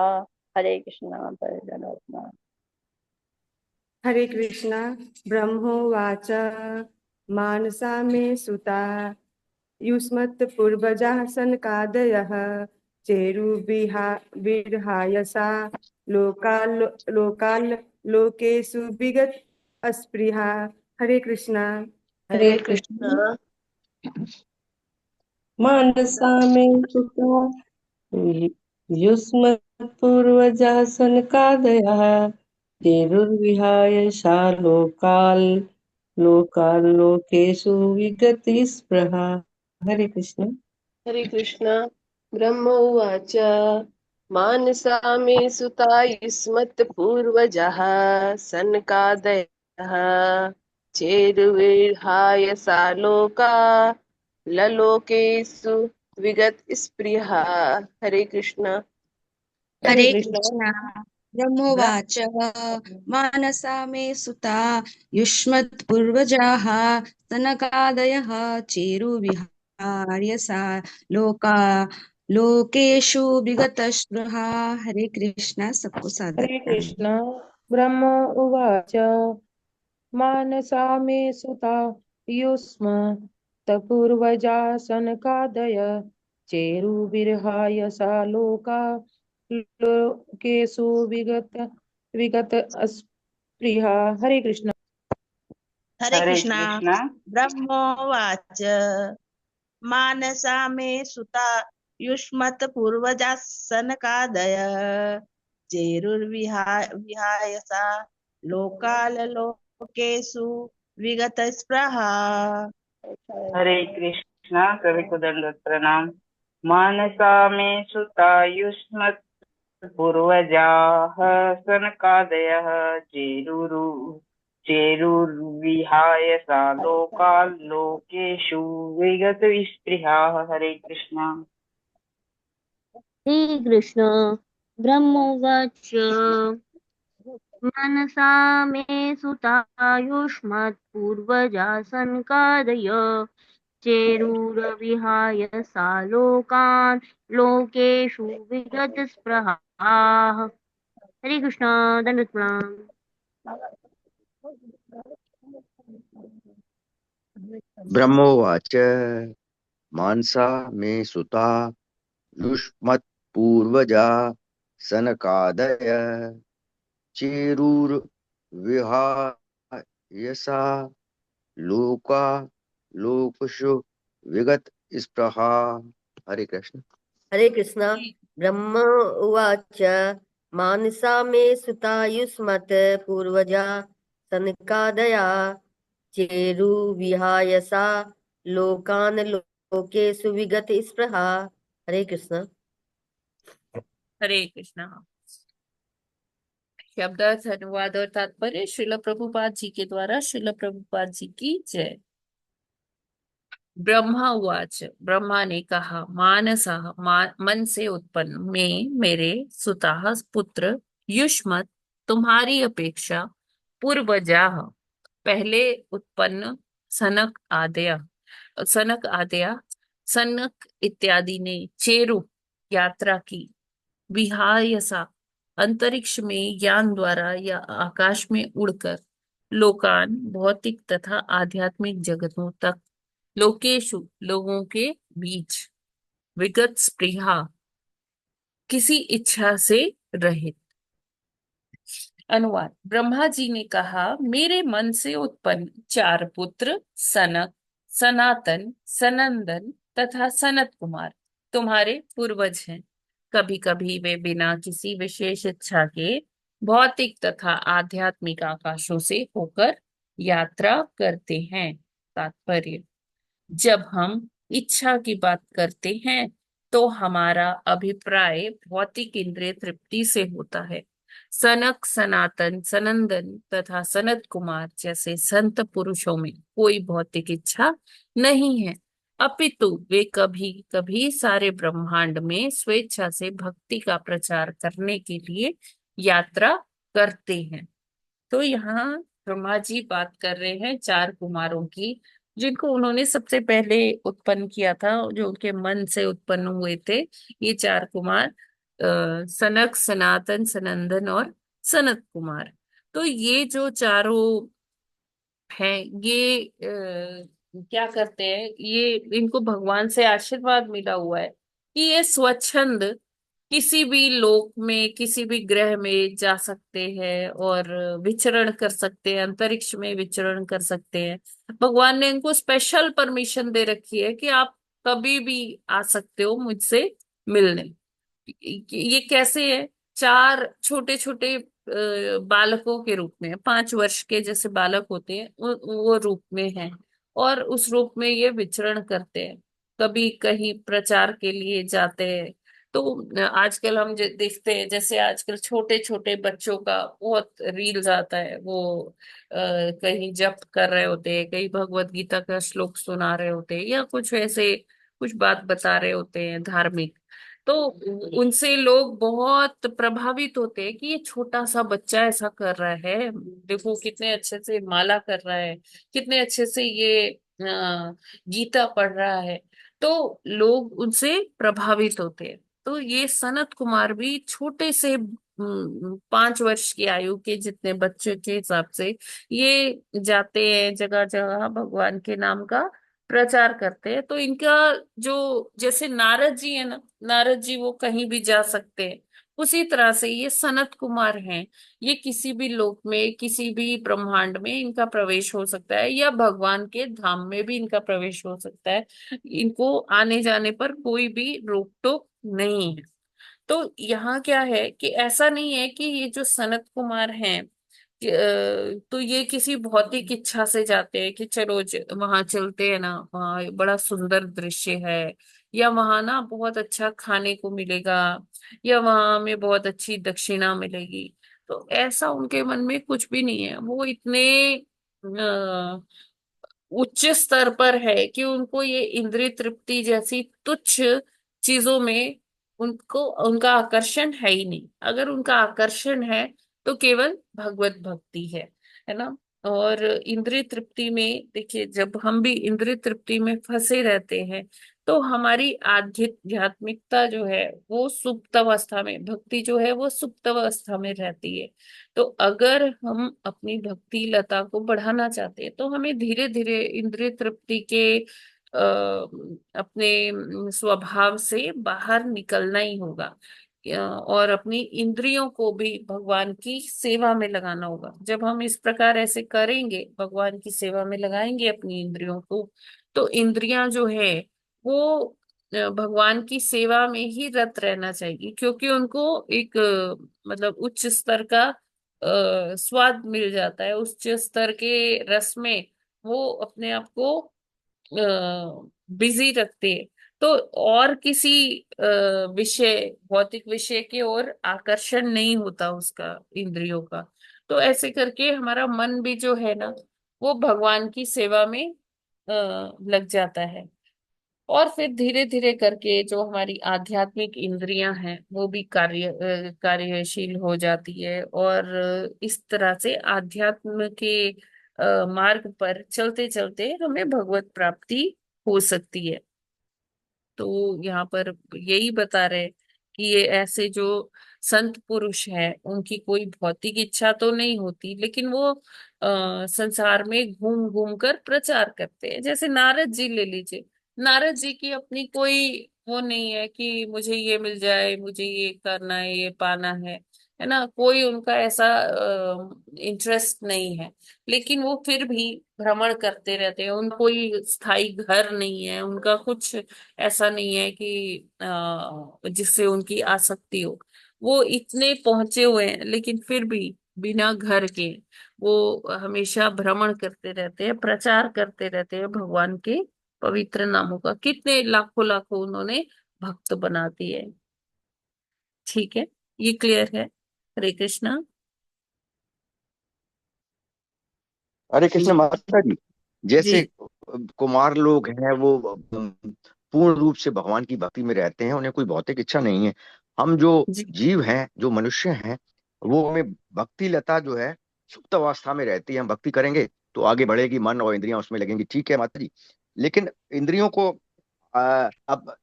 S12: हरे कृष्णा माता जी, धन्यवाद प्रणाम।
S7: हरे कृष्णा। ब्रह्मोवाच मानसा मे सुता युष्मत् पूर्वजाः सनकादयः चेरुर्विहाय सा लोकाल लोकेषु विगत अस्पृहा। हरे कृष्णा।
S6: हरे
S8: हरे
S6: कृष्ण।
S8: कृष्ण। मानसा में सुता युष्मत्पूर्वजा सनकादयः चेरुर्विहाय सा लोकाल्लोकेषु विगतस्पृहा। हरे कृष्ण।
S6: हरे कृष्ण। ब्रह्म उवाच मानसा मे सुता युष्मत् पूर्वजः सनकादयः चेरुविहाय सा लोका ललोकेषु विगत स्पृहा। हरे कृष्ण।
S2: हरे
S6: हरे कृष्ण।
S2: कृष्णा। ब्रह्मोवाच मानसा मे सुता युष्मत्पूर्वजाः सनकादयः चेरुविहार्य सा लोका लोकेषु विगतस्पृहा। हरे कृष्णा, सबको सादर
S13: हरे
S2: प्रणाम।
S13: कृष्ण। ब्रह्म उवाच मानसा मे सुता युष्म तपूर्वजा सनकादय चेरुविर्हाय सा लोका लोकेषु विगत अस्पृहा। हरे कृष्ण।
S10: हरे
S9: हरे
S10: कृष्णा।
S9: कृष्ण।
S10: ब्रह्मोवाच मानसा मे सुता युष्मत् पूर्वजा सनकादय विहाय सा लोकेषु विगत स्पृहा।
S9: हरे कृष्ण। कवि को दंडवत प्रणाम। मानसा में सुता युष्मत् पूर्वजाः सनकादयः चेरुर्विहाय सा लोका लोकेषु विगत स्पृहाः। हरे कृष्ण।
S8: श्रीकृष्ण। ब्रह्मोवाच मनसा मे सुतायुष्मत्पूर्वजा सनकादय चेरुरविहाय सा लोकान् लोकेषु विगतस्पृहाः। हरे कृष्ण। दंडवत प्रणाम।
S1: ब्रह्मोवाच मानसा मे सुता युष्मत्पूर्वजा सनकादय चेरुर्विहाय सा लोका लोकशु विगत स्पृहा। हरे कृष्ण।
S5: हरे कृष्ण। ब्रह्म उवाच मानसा मे सुता युष्मत् पूर्वजा सनकादया चेरु विहाय सा लोकान् लोकेषु विगत स्पृहा। हरे कृष्ण।
S4: हरे कृष्णा। शब्दार्थ, अनुवाद और तात्पर्य श्रील प्रभुपाद जी के द्वारा। श्रील प्रभुपाद जी की जय। ब्रह्मा उवाच, ब्रह्मा ने कहा, मानसः मन से उत्पन्न, में मेरे सुताः पुत्र, युष्मत तुम्हारी अपेक्षा, पूर्वजाः पहले उत्पन्न, सनक सनक इत्यादि ने चेरु यात्रा की, विहायसा अंतरिक्ष में यान द्वारा या आकाश में उड़कर, लोकान भौतिक तथा आध्यात्मिक जगतों तक, लोकेशु लोगों के बीच, विगत स्पृहा किसी इच्छा से रहित। अनुवाद। ब्रह्मा जी ने कहा, मेरे मन से उत्पन्न चार पुत्र सनक, सनातन, सनंदन तथा सनत कुमार तुम्हारे पूर्वज हैं। कभी कभी वे बिना किसी विशेष इच्छा के भौतिक तथा आध्यात्मिक आकाशों से होकर यात्रा करते हैं। तात्पर्य। जब हम इच्छा की बात करते हैं तो हमारा अभिप्राय भौतिक इंद्रिय तृप्ति से होता है। सनक, सनातन, सनंदन तथा सनत कुमार जैसे संत पुरुषों में कोई भौतिक इच्छा नहीं है, अपितु वे कभी कभी सारे ब्रह्मांड में स्वेच्छा से भक्ति का प्रचार करने के लिए यात्रा करते हैं। तो यहाँ ब्रह्मा जी बात कर रहे हैं चार कुमारों की, जिनको उन्होंने सबसे पहले उत्पन्न किया था, जो उनके मन से उत्पन्न हुए थे। ये चार कुमार सनक, सनातन, सनंदन और सनत कुमार। तो ये जो चारों हैं, ये क्या करते हैं, ये इनको भगवान से आशीर्वाद मिला हुआ है कि ये स्वच्छंद किसी भी लोक में, किसी भी ग्रह में जा सकते हैं और विचरण कर सकते हैं, अंतरिक्ष में विचरण कर सकते हैं। भगवान ने इनको स्पेशल परमिशन दे रखी है कि आप कभी भी आ सकते हो मुझसे मिलने। ये कैसे है? चार छोटे छोटे बालकों के रूप में, 5 वर्ष के जैसे बालक होते हैं, वो रूप में है, और उस रूप में ये विचरण करते हैं। कभी कहीं प्रचार के लिए जाते हैं, तो आजकल हम देखते हैं, जैसे आजकल छोटे छोटे बच्चों का बहुत रील्स आता है, वो कहीं जप कर रहे होते हैं, कहीं भगवत गीता का श्लोक सुना रहे होते हैं, या कुछ ऐसे कुछ बात बता रहे होते हैं धार्मिक। तो उनसे लोग बहुत प्रभावित होते हैं कि ये छोटा सा बच्चा ऐसा कर रहा है, देखो कितने अच्छे से माला कर रहा है, कितने अच्छे से ये गीता पढ़ रहा है। तो लोग उनसे प्रभावित होते हैं। तो ये सनत कुमार भी छोटे से 5 वर्ष की आयु के जितने बच्चे के हिसाब से ये जाते हैं जगह जगह, भगवान के नाम का प्रचार करते हैं। तो इनका जो, जैसे नारद जी है ना, नारद जी वो कहीं भी जा सकते हैं, उसी तरह से ये सनत कुमार हैं, ये किसी भी लोक में, किसी भी ब्रह्मांड में इनका प्रवेश हो सकता है, या भगवान के धाम में भी इनका प्रवेश हो सकता है। इनको आने जाने पर कोई भी रोक टोक नहीं है। तो यहाँ क्या है कि ऐसा नहीं है कि ये जो सनत कुमार हैं तो ये किसी भौतिक इच्छा से जाते हैं कि चलो वहां चलते हैं ना, वहाँ बड़ा सुंदर दृश्य है, या वहां ना बहुत अच्छा खाने को मिलेगा, या वहां हमें बहुत अच्छी दक्षिणा मिलेगी। तो ऐसा उनके मन में कुछ भी नहीं है। वो इतने उच्च स्तर पर है कि उनको ये इंद्रिय तृप्ति जैसी तुच्छ चीजों में उनको, उनका आकर्षण है ही नहीं। अगर उनका आकर्षण है तो केवल भगवत भक्ति है ना। और इंद्रिय तृप्ति में देखिए, जब हम भी इंद्रिय तृप्ति में फंसे रहते हैं तो हमारी आध्यात्मिकता जो है वो सुप्त अवस्था में, भक्ति जो है वो सुप्त अवस्था में रहती है। तो अगर हम अपनी भक्ति लता को बढ़ाना चाहते हैं तो हमें धीरे धीरे इंद्रिय तृप्ति के अपने स्वभाव से बाहर निकलना ही होगा, और अपनी इंद्रियों को भी भगवान की सेवा में लगाना होगा। जब हम इस प्रकार ऐसे करेंगे, भगवान की सेवा में लगाएंगे अपनी इंद्रियों को, तो इंद्रियां जो है वो भगवान की सेवा में ही रत रहना चाहिए, क्योंकि उनको एक मतलब उच्च स्तर का स्वाद मिल जाता है, उच्च स्तर के रस में वो अपने आप को बिजी रखते हैं। तो और किसी विषय, भौतिक विषय की ओर आकर्षण नहीं होता उसका, इंद्रियों का। तो ऐसे करके हमारा मन भी जो है ना वो भगवान की सेवा में लग जाता है। और फिर धीरे धीरे करके जो हमारी आध्यात्मिक इंद्रियां हैं वो भी कार्यशील हो जाती है, और इस तरह से आध्यात्म के मार्ग पर चलते चलते हमें भगवत प्राप्ति हो सकती है। तो यहाँ पर यही बता रहे कि ये ऐसे जो संत पुरुष हैं उनकी कोई भौतिक इच्छा तो नहीं होती, लेकिन वो संसार में घूम घूम कर प्रचार करते हैं। जैसे नारद जी ले लीजिए, नारद जी की अपनी कोई वो नहीं है कि मुझे ये मिल जाए, मुझे ये करना है, ये पाना है ना, कोई उनका ऐसा इंटरेस्ट नहीं है। लेकिन वो फिर भी भ्रमण करते रहते हैं, उनको कोई स्थायी घर नहीं है, उनका कुछ ऐसा नहीं है कि जिससे उनकी आसक्ति हो। वो इतने पहुंचे हुए हैं लेकिन फिर भी बिना घर के वो हमेशा भ्रमण करते रहते हैं, प्रचार करते रहते हैं भगवान के पवित्र नामों का। कितने लाखों लाखों उन्होंने भक्त बना दिए। ठीक है, ये क्लियर है। हरे कृष्णा।
S1: हरे कृष्ण माता जी।
S4: जी
S1: जैसे कुमार लोग हैं वो पूर्ण रूप से भगवान की भक्ति में रहते हैं, उन्हें कोई भौतिक इच्छा नहीं है। हम जो
S4: जी
S1: जीव हैं, जो मनुष्य हैं, वो हमें भक्ति लता जो है सुप्त अवस्था में रहती है। हम भक्ति करेंगे तो आगे बढ़ेगी, मन और इंद्रियां उसमें लगेंगी। ठीक है माता जी। लेकिन इंद्रियों को अब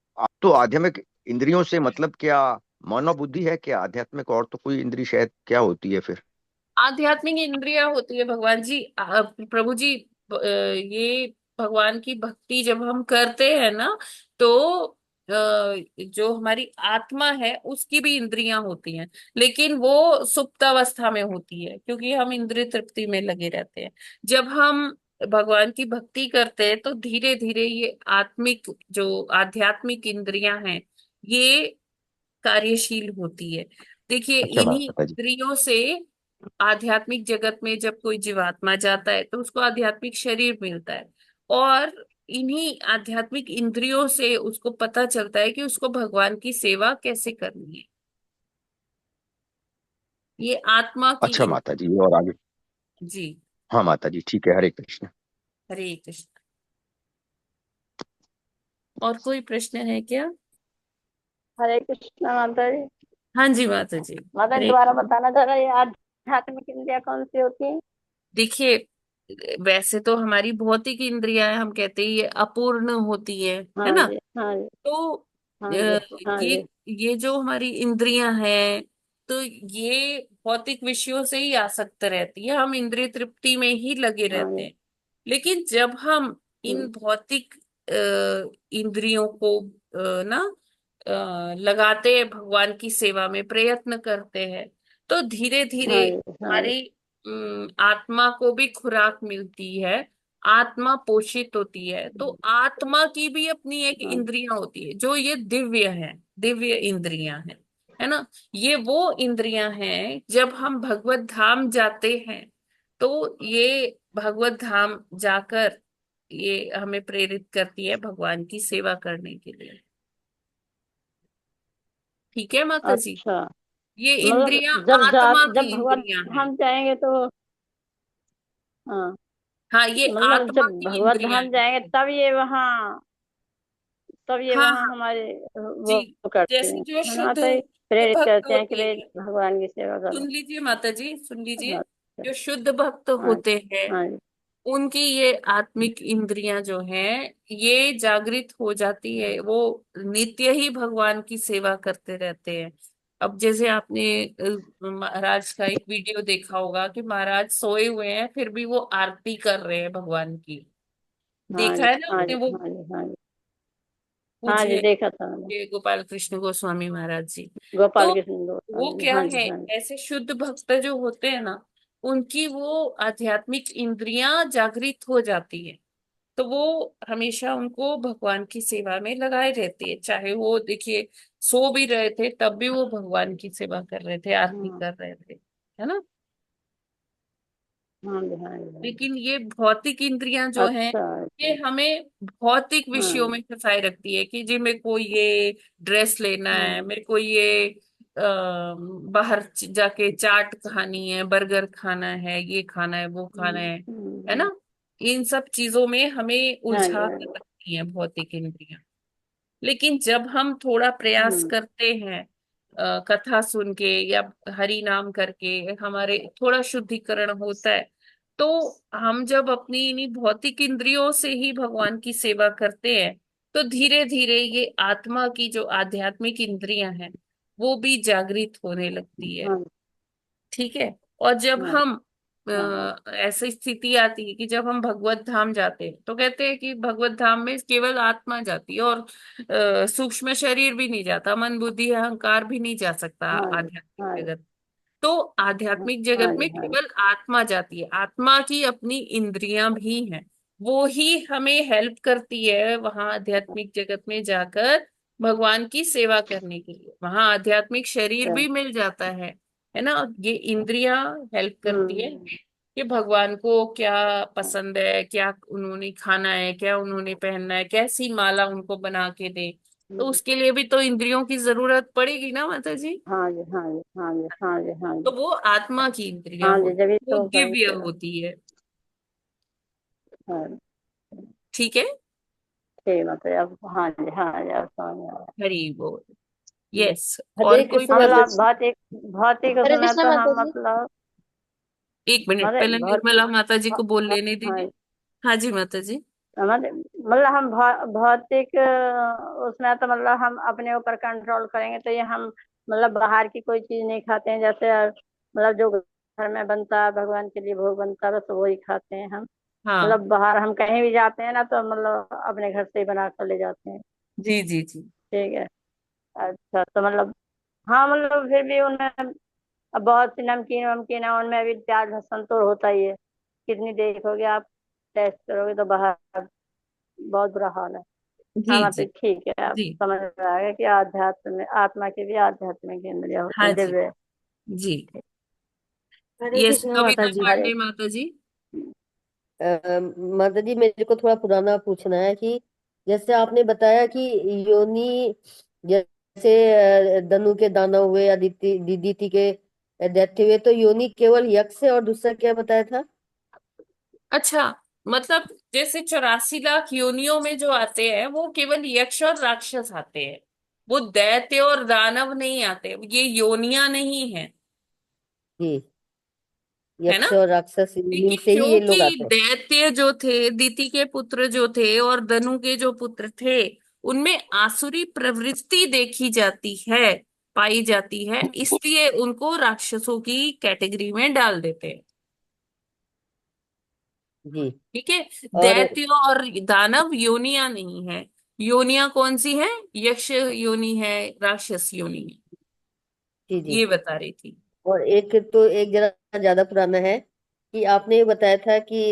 S1: तो आध्यात्मिक इंद्रियों से मतलब क्या मानव बुद्धि है क्या? आध्यात्मिक और तो कोई इंद्रिय शायद क्या होती है फिर?
S4: आध्यात्मिक इंद्रियां होती है भगवान जी, प्रभु जी, ये भगवान की भक्ति जब हम करते हैं ना तो जो हमारी आत्मा है उसकी भी इंद्रियां होती हैं, लेकिन वो सुप्तावस्था में होती है क्योंकि हम इंद्रिय तृप्ति में लगे रहते हैं। जब हम भगवान की भक्ति करते हैं तो धीरे धीरे ये आत्मिक जो आध्यात्मिक इंद्रियां हैं ये कार्यशील होती है। देखिए,
S1: अच्छा
S4: इन्हीं
S1: माता जी।
S4: इंद्रियों से आध्यात्मिक जगत में जब कोई जीवात्मा जाता है तो उसको आध्यात्मिक शरीर मिलता है, और इन्हीं आध्यात्मिक इंद्रियों से उसको पता चलता है कि उसको भगवान की सेवा कैसे करनी है। ये आत्मा की
S1: अच्छा माता जी, और आगे?
S4: जी।
S1: हाँ माता जी, ठीक है, हरे कृष्ण।
S4: हरे कृष्ण। और कोई प्रश्न है क्या?
S12: हरे कृष्णा माता जी।
S4: हाँ जी माता जी।
S12: माता जी
S4: हरे
S12: दोबारा बताना जरा, ये आध्यात्मिक इंद्रिया कौन सी होती है?
S4: देखिए, वैसे तो हमारी भौतिक इंद्रियां हम कहते हैं ये अपूर्ण होती है
S12: हाँ
S4: ना।
S12: जी, हाँ जी,
S4: तो
S12: हाँ जी, हाँ
S4: ये
S12: जी,
S4: ये जो हमारी इंद्रियां हैं, तो ये भौतिक विषयों से ही आसक्त रहती है, हम इंद्रिय तृप्ति में ही लगे
S12: हाँ
S4: रहते
S12: जी।
S4: हैं। लेकिन जब हम इन
S12: हम्म,
S4: भौतिक इंद्रियों को ना लगाते हैं, भगवान की सेवा में प्रयत्न करते हैं, तो धीरे धीरे
S12: हाँ जी, हाँ जी,
S4: हमारी आत्मा को भी खुराक मिलती है, आत्मा पोषित होती है। तो आत्मा की भी अपनी एक
S12: हाँ जी,
S4: इंद्रियां होती है जो ये दिव्य है, दिव्य इंद्रियां हैं, है ना। ये वो इंद्रियां हैं, जब हम भगवत धाम जाते हैं तो ये भगवत धाम जाकर ये हमें प्रेरित करती है भगवान की सेवा करने के लिए। ठीक है माता जी।
S12: अच्छा।
S4: ये इंद्रियां
S12: मतलब
S4: आत्मा की
S12: जब भगवत
S4: इंद्रियां हैं।
S12: धाम जाएंगे तो, हाँ,
S4: हाँ, ये
S12: मतलब
S4: आत्मा
S12: जब
S4: की
S12: भगवत
S4: इंद्रियां
S12: धाम जाएंगे
S4: हैं।
S12: तब ये
S4: हाँ
S12: वहाँ
S4: हाँ
S12: हमारे
S4: जी।
S12: वो करते
S4: जैसे
S12: हैं,
S4: जो
S12: है ना
S4: शुद्ध
S12: माता जी? प्रेरित
S4: भक्त
S12: करते हैं कि
S4: होते
S12: भाई
S4: हैं,
S12: भगवान की सेवा करो।
S4: सुन लीजिए माता जी, सुन लीजिए।
S12: अच्छा।
S4: जो शुद्ध भक्त
S12: हाँ,
S4: होते हैं,
S12: हाँ जी,
S4: उनकी ये आत्मिक इंद्रियां जो हैं, ये जागृत हो जाती है, वो नित्य ही भगवान की सेवा करते रहते हैं। अब जैसे आपने महाराज का एक वीडियो देखा होगा कि महाराज सोए हुए हैं फिर भी वो आरती कर रहे हैं भगवान की।
S12: हाँ
S4: देखा
S12: जी,
S4: है ना
S12: हाँ
S4: आपने
S12: जी,
S4: वो?
S12: हाँ जी, हाँ जी, हाँ जी,
S4: पूछिए
S12: देखा था मैंने।
S4: ये गोपाल कृष्ण गोस्वामी महाराज जी।
S12: गोपाल
S4: तो
S12: कृष्ण
S4: वो
S12: गोस्वामी,
S4: क्या
S12: हाँ जी,
S4: है,
S12: हाँ जी,
S4: ऐसे शुद्ध भक्त जो होते हैं ना, उनकी वो आध्यात्मिक इंद्रियां जागृत हो जाती है, तो वो हमेशा उनको भगवान की सेवा में लगाए रहते हैं। चाहे वो देखिए सो भी रहे थे तब भी वो भगवान की सेवा कर रहे थे, आरती
S12: हाँ,
S4: कर रहे थे, है ना।
S12: हाँ जी, हाँ जी, हाँ जी।
S4: लेकिन ये भौतिक इंद्रियां जो हैं,
S12: अच्छा,
S4: ये
S12: अच्छा।
S4: हमें भौतिक विषयों
S12: हाँ,
S4: में फंसाए रखती है कि जी मेरे को ये ड्रेस लेना है,
S12: हाँ,
S4: मेरे को ये बाहर जाके चाट खानी है, बर्गर खाना है, ये खाना है, वो खाना है ना। इन सब चीजों में हमें
S12: हाँ जी,
S4: उलझा
S12: हाँ
S4: कर
S12: जी,
S4: रखती है भौतिक इंद्रियां। लेकिन जब हम थोड़ा प्रयास
S12: हम्म,
S4: करते हैं, कथा सुन के या हरि नाम करके हमारे थोड़ा शुद्धिकरण होता है, तो हम जब अपनी इन्हीं भौतिक इंद्रियों से ही भगवान की सेवा करते हैं, तो धीरे धीरे ये आत्मा की जो आध्यात्मिक इंद्रियां हैं वो भी जागृत होने लगती है।
S12: हाँ,
S4: ठीक है। और जब
S12: हाँ,
S4: हम
S12: हाँ,
S4: ऐसी स्थिति आती है कि जब हम भगवत धाम जाते हैं, तो कहते हैं कि भगवत धाम में केवल आत्मा जाती है और सूक्ष्म शरीर भी नहीं जाता, मन बुद्धि अहंकार भी नहीं जा सकता
S12: हाँ जी,
S4: आध्यात्मिक
S12: हाँ जी,
S4: जगत। तो आध्यात्मिक
S12: हाँ
S4: जगत
S12: जी,
S4: में
S12: हाँ जी,
S4: केवल आत्मा जाती है, आत्मा की अपनी इंद्रियां भी हैं, वो ही हमें हेल्प करती है वहां आध्यात्मिक जगत में जाकर भगवान की सेवा करने के लिए। वहां आध्यात्मिक शरीर
S12: अच्छा,
S4: भी मिल जाता है ना। ये इंद्रियां हेल्प करती है
S12: हम्म,
S4: कि भगवान को क्या पसंद है, क्या उन्होंने खाना है, क्या उन्होंने पहनना है, कैसी माला उनको बना के दे। तो
S12: हम्म,
S4: उसके लिए भी तो इंद्रियों की जरूरत पड़ेगी ना माता जी।
S12: हाँ जी, हाँ जी, हाँ जी, हाँ जी, हाँ
S4: तो
S12: जी,
S4: वो आत्मा की इंद्रियां
S12: हाँ जी,
S4: होती,
S12: जब
S4: वो
S12: तो करें
S4: दिव्य
S12: सेवा।
S4: होती है।
S12: हाँ,
S4: ठीक है।
S12: ठीक मतलब, हाँ जी, हाँ जी, अब समझ में आया।
S4: हरी बोल।
S12: हम्म।
S4: यस। और
S8: हरे
S4: कोई
S8: कृष्ण माता
S12: मतलब
S8: जी।
S12: भौतिक
S8: हरे
S12: उसमें
S8: कृष्ण
S12: तो
S8: माता
S12: हम
S8: जी।
S12: मतलब,
S4: एक मिनट पहले
S12: मतलब
S4: निर्मला माता जी को बोल
S12: भौ-
S4: लेने
S12: हाँ,
S4: दीजिए। हाँ जी माता जी।
S12: मतलब हम भौतिक उसमें तो मतलब हम अपने ऊपर कंट्रोल करेंगे तो ये हम मतलब बाहर की कोई चीज नहीं खाते हैं, जैसे मतलब जो घर में बनता है भगवान के लिए भोग बनता है बस वही खाते हैं हम।
S4: हाँ
S12: मतलब बाहर हम कहीं भी जाते हैं ना तो मतलब अपने घर से ही बना कर ले जाते हैं।
S4: जी जी जी।
S12: ठीक है। अच्छा, तो मतलब हाँ, मतलब फिर भी उनमें अब बहुत सी नमकीन वमकीन है, उनमें भी प्याज लहसुन तो होता ही है। कितनी देखोगे आप, टेस्ट करोगे तो बाहर बहुत बुरा हाल है।
S4: जी
S12: हाँ
S4: जी
S12: मतलब ठीक है, आप
S4: जी।
S12: समझ में आ गया कि आध्यात्म में आत्मा की भी आध्यात्मिक इंद्रिया होते
S4: हाँ
S12: हैं,
S4: जी
S12: दिव्य।
S4: जी।
S8: हरे
S4: यस
S8: कृष्ण माता
S4: कविता
S8: जी।
S12: हरे,
S4: पांडे माता जी।
S5: माता जी मेरे को थोड़ा पुराना पूछना है कि जैसे आपने बताया कि योनि, जैसे धनु के दाना हुए, अदिति दीदिति के दैत्य हुए, तो योनि केवल यक्ष है, और दूसरा क्या बताया था?
S4: अच्छा, मतलब जैसे 84 लाख योनियों में जो आते हैं वो केवल यक्ष और राक्षस आते हैं, वो दैत्य और दानव नहीं आते, ये योनियां नहीं है,
S5: जी,
S4: है ना।
S5: यक्ष और राक्षस योनि
S4: देखिए,
S5: से ही ये
S4: क्योंकि
S5: लोग आते हैं।
S4: दैत्य जो थे, दिति के पुत्र जो थे और धनु के जो पुत्र थे, उनमें आसुरी प्रवृत्ति देखी जाती है, पाई जाती है, इसलिए उनको राक्षसों की कैटेगरी में डाल देते हैं।
S5: जी।
S4: ठीक है।
S5: और
S4: दैत्य और दानव योनियां नहीं है। योनियां कौन सी है? यक्ष योनि है, राक्षस योनि है,
S5: जी जी।
S4: ये बता रही थी।
S5: और एक तो एक जरा ज्यादा पुराना है कि आपने ये बताया था कि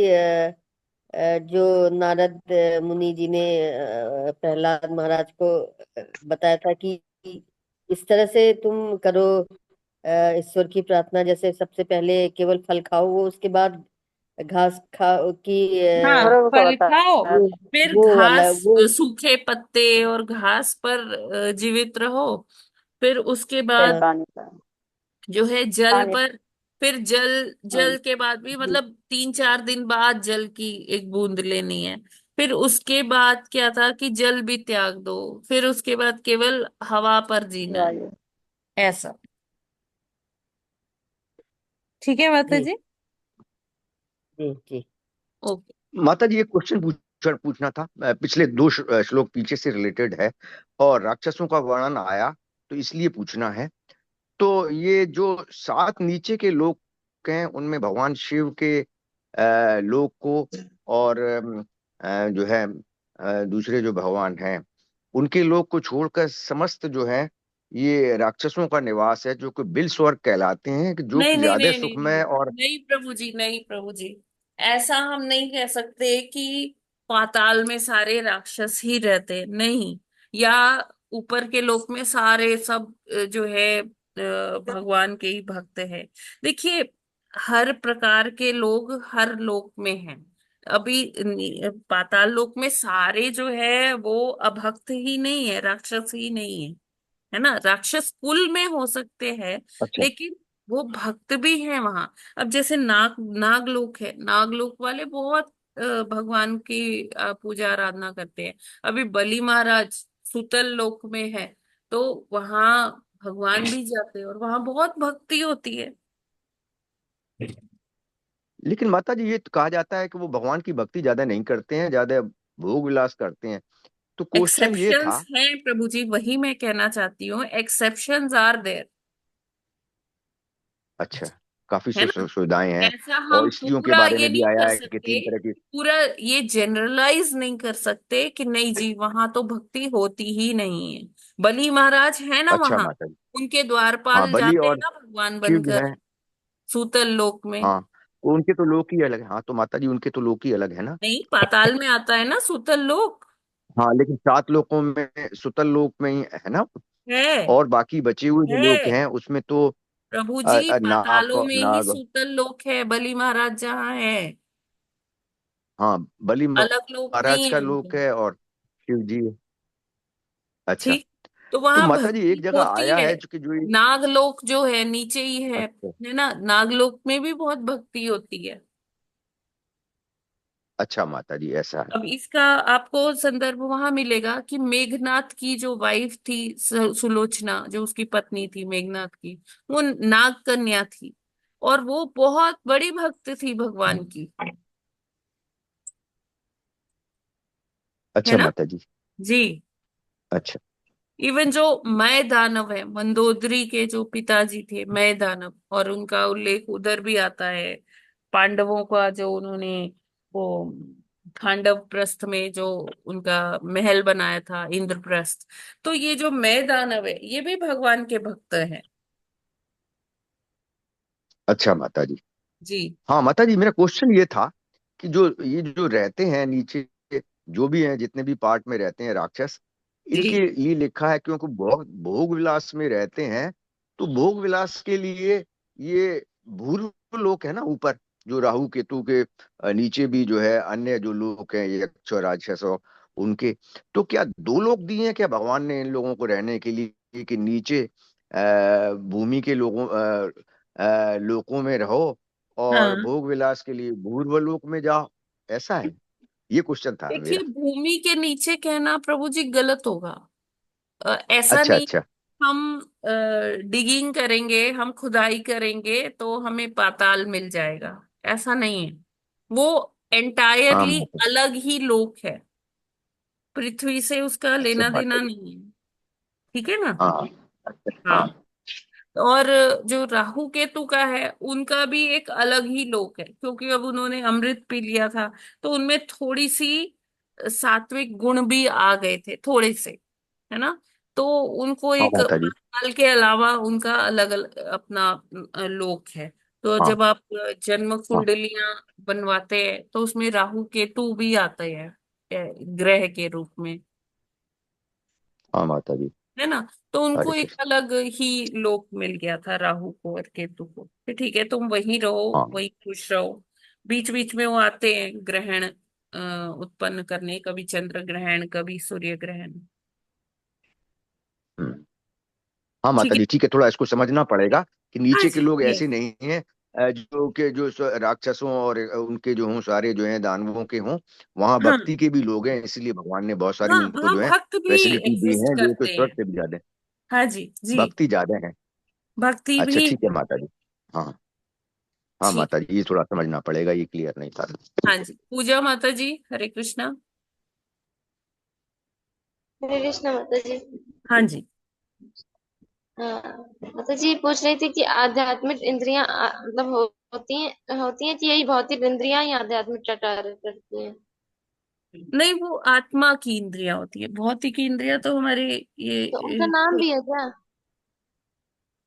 S5: जो नारद मुनि जी ने प्रहलाद महाराज को बताया था कि इस तरह से तुम करो ईश्वर की प्रार्थना, जैसे सबसे पहले केवल फल खाओ, वो उसके बाद घास खाओ की
S4: हाँ,
S12: गुरु को
S4: फल खाओ,
S12: बताया
S5: वो
S12: था।
S4: फिर
S5: वो वाला
S4: घास,
S5: वो
S4: सूखे पत्ते और घास पर जीवित रहो, फिर उसके
S12: फिर
S4: बाद
S12: पानी का
S4: जो है जल
S12: पानी।
S4: पर, फिर जल,
S12: हम्म,
S4: जल के बाद भी मतलब 3-4 दिन बाद जल की एक बूंद लेनी है। फिर उसके बाद क्या था कि जल भी त्याग दो, फिर उसके बाद केवल हवा पर जीना है,
S12: वायु।
S4: ऐसा। ठीक है माता
S5: जी
S4: जी।
S5: जी जी
S4: ओके।
S1: माता जी एक क्वेश्चन पूछना था, पिछले दो श्लोक पीछे से रिलेटेड है, और राक्षसों का वर्णन आया तो इसलिए पूछना है। तो ये जो 7 नीचे के लोक हैं, उनमें भगवान शिव के लोक को, और जो है दूसरे जो भगवान हैं उनके लोक को छोड़कर समस्त जो है ये राक्षसों का निवास है, जो कि बिल स्वर्ग कहलाते हैं, कि जो
S4: नहीं
S1: कि
S4: नहीं
S1: ज्यादा
S4: नहीं नहीं नहीं
S1: सुखमय और
S4: नहीं प्रभु जी, नहीं प्रभु जी, ऐसा हम नहीं कह सकते कि पाताल में सारे राक्षस ही रहते, नहीं, या ऊपर के लोक में सारे सब जो है भगवान के ही भक्त है। देखिए, हर प्रकार के लोग हर लोक में हैं। अभी पाताल लोक में सारे जो है वो अभक्त ही नहीं है, राक्षस ही नहीं है, है ना। राक्षस कुल में हो सकते हैं,
S1: अच्छा
S4: लेकिन वो भक्त भी हैं वहां। अब जैसे नागलोक है, नागलोक वाले बहुत भगवान की पूजा आराधना करते हैं। अभी बलि महाराज सुतल लोक में है, तो वहां भगवान भी जाते हैं और वहां बहुत भक्ति होती है।
S1: लेकिन माता जी ये तो कहा जाता है कि वो भगवान की भक्ति ज्यादा नहीं करते हैं, ज्यादा भोग विलास करते हैं। तो क्वेश्चन ये था।
S4: एक्सेप्शंस हैं प्रभु जी, वही मैं कहना चाहती हूँ, एक्सेप्शंस आर देयर,
S1: अच्छा, काफी
S4: है ना।
S1: सुविधाएं हैं,
S4: ऐसा हम
S1: और स्त्रियों के
S4: पूरा
S1: बारे
S4: ये
S1: में भी
S4: नहीं
S1: आया
S4: कर
S1: है कि
S4: सकते,
S1: 3 तरह की।
S4: पूरा ये जनरलाइज नहीं कर सकते कि नहीं जी वहां तो भक्ति होती ही नहीं है। बलि महाराज है ना
S1: अच्छा
S4: वहां,
S1: माता जी।
S4: उनके
S1: हाँ,
S4: द्वारपाल
S1: बलि
S4: जाते हैं
S1: और
S4: ना भगवान
S1: शिव जो
S4: बनकर
S1: है।
S4: सूतल लोक में।
S1: हाँ, तो उनके तो लोक ही अलग है। हाँ तो माता जी उनके तो लोक ही अलग है ना।
S4: नहीं, पाताल में आता है ना सूतल लोक,
S1: हाँ, लेकिन 7 लोकों में सुतल लोक में ही है ना।
S4: है
S1: और बाकी बचे हुए जो लोक
S4: है
S1: हैं उसमें तो
S4: प्रभु जी, पातालों
S1: नाग
S4: में ही
S1: नाग
S4: सूतल लोक है, बलि महाराज जहाँ है,
S1: हाँ, बलि
S4: अलग लोक
S1: महाराज
S4: नहीं है
S1: का
S4: उनके।
S1: लोक है, और शिव जी। अच्छा,
S4: ठीक, तो
S1: तो
S4: वहां
S1: माता जी
S4: भक्ति
S1: एक जगह
S4: होती
S1: आया
S4: है।
S1: है जो कि जो ये।
S4: नागलोक जो है नीचे ही
S1: अच्छा
S4: है ना, नागलोक में भी बहुत भक्ति होती है।
S1: अच्छा माता जी ऐसा है।
S4: अब इसका आपको संदर्भ वहां मिलेगा कि मेघनाथ की जो वाइफ थी, सुलोचना, जो उसकी पत्नी थी मेघनाथ की, वो नाग कन्या थी, और वो बहुत बड़ी भक्त थी भगवान की, है
S1: अच्छा
S4: ना।
S1: माता जी।
S4: जी।
S1: अच्छा
S4: इवन जो मय दानव है, मंदोदरी के जो पिताजी थे मय दानव, और उनका उल्लेख उधर भी आता है, पांडवों का जो उन्होंने वो खांडव प्रस्थ में जो उनका महल बनाया था, इंद्रप्रस्थ, तो ये जो मय दानव है ये भी भगवान के भक्त हैं।
S1: अच्छा माता जी।
S4: जी
S1: हाँ माता जी, मेरा क्वेश्चन ये था कि जो ये जो रहते हैं नीचे, जो भी हैं, जितने भी पार्ट में रहते हैं राक्षस, इनके
S4: जी
S1: लिए लिखा है क्योंकि भोग भोग विलास में रहते हैं, तो भोग विलास के लिए ये भूल लोक है ना ऊपर, जो राहु केतु के नीचे भी जो है अन्य जो लोग हैं, यक्ष और राक्षस और उनके, तो क्या दो लोग दिए हैं क्या भगवान ने इन लोगों को रहने के लिए, कि नीचे भूमि के लोकों में रहो और
S4: हाँ,
S1: भोग विलास के लिए भूर्व लोक में जाओ, ऐसा है? ये क्वेश्चन था
S4: देखिए
S1: मेरा।
S4: भूमि के नीचे कहना प्रभु जी गलत होगा। ऐसा
S1: अच्छा
S4: नहीं
S1: अच्छा।
S4: हम डिगिंग करेंगे, हम खुदाई करेंगे तो हमें पाताल मिल जाएगा, ऐसा नहीं है। वो
S1: हाँ
S4: एंटायरली
S1: माता जी।
S4: अलग ही लोक है, पृथ्वी से उसका
S1: अच्छा
S4: लेना
S1: माता
S4: देना
S1: जी।
S4: नहीं है। ठीक है ना?
S1: हाँ। अच्छा
S4: हाँ।
S1: हाँ।
S4: और जो राहु केतु का है उनका भी एक अलग ही लोक है, क्योंकि अब उन्होंने अमृत पी लिया था, तो उनमें थोड़ी सी सात्विक गुण भी आ गए थे, थोड़े से, है ना? तो उनको
S1: हाँ
S4: एक
S1: माता जी।
S4: पाताल के अलावा उनका अलग अलग अपना लोक है। तो
S1: हाँ
S4: जब आप जन्म
S1: हाँ।
S4: कुंडलियां बनवाते हैं तो उसमें राहु केतु भी आते हैं ग्रह के रूप में,
S1: हाँ माता जी।
S4: है ना? तो
S1: हरे
S4: उनको एक
S1: कृष्ण।
S4: अलग ही लोक मिल गया था राहु को और केतु को, कि ठीक है तुम वहीं रहो,
S1: हाँ।
S4: वहीं खुश रहो। बीच बीच में वो आते हैं ग्रहण उत्पन्न करने, कभी चंद्र ग्रहण, कभी सूर्य ग्रहण।
S1: हम्म। हाँ
S4: ठीक
S1: माता
S4: है।
S1: जी, ठीक है, थोड़ा इसको समझना पड़ेगा कि
S4: हाँ
S1: नीचे के
S4: जी,
S1: लोग ऐसे
S4: यस।
S1: नहीं हैं जो के जो राक्षसों और उनके जो हों सारे जो हैं दानवों के हों, वहाँ
S4: हाँ
S1: भक्ति के भी लोग हैं, इसलिए भगवान ने बहुत सारी
S4: हाँ,
S1: उनको
S4: वहाँ
S1: जो है
S4: भक्त भी
S1: फैसिलिटी दी
S4: एग्जिस्ट
S1: है, जो कि
S4: करते
S1: स्वर्ग
S4: हैं।
S1: से भी ज्यादा है।
S4: हाँ जी जी,
S1: भक्ति ज्यादा है।
S4: भक्ति
S1: अच्छा
S4: भी
S1: ठीक है
S4: है।
S1: माता जी। हाँ। हाँ
S4: ठीक
S1: माता
S4: है।
S1: जी, ये थोड़ा समझना पड़ेगा, ये क्लियर नहीं था।
S4: हाँ
S1: ठीक है।
S4: जी, पूजा माता जी, हरे कृष्णा।
S14: हरे कृष्ण माता जी।
S4: हाँ जी।
S14: हाँ माता जी पूछ रही थी कि आध्यात्मिक इंद्रियां मतलब होती हैं कि यही भौतिक इंद्रियां ही आध्यात्मिक कार्य करती हैं?
S4: नहीं, वो आत्मा की इंद्रियां होती है, भौतिक इंद्रियां तो हमारे
S14: तो उनका
S4: ये
S14: नाम भी है क्या?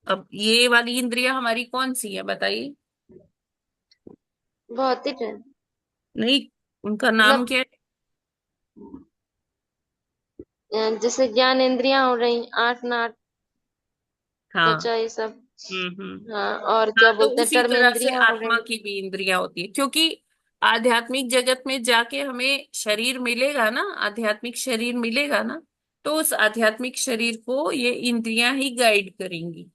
S4: अब ये वाली इंद्रियां हमारी कौन सी है बताइए?
S14: भौतिक है
S4: नहीं, उनका नाम
S14: मतलब
S4: क्या है?
S14: जैसे ज्ञान इंद्रियां हो रही, आठ नाट,
S4: हाँ।
S14: त्वचा, ये सब।
S4: हम्म।
S14: हाँ और
S4: हाँ,
S14: क्या
S4: तो
S14: बोलते हैं,
S4: उसी
S14: कर्म
S4: तरह से
S14: इंद्रियां हो
S4: आत्मा
S14: रही।
S4: की भी इंद्रियां होती है, क्योंकि आध्यात्मिक जगत में जाके हमें शरीर मिलेगा ना, आध्यात्मिक शरीर मिलेगा ना, तो उस आध्यात्मिक शरीर को ये इंद्रियां ही गाइड करेंगी।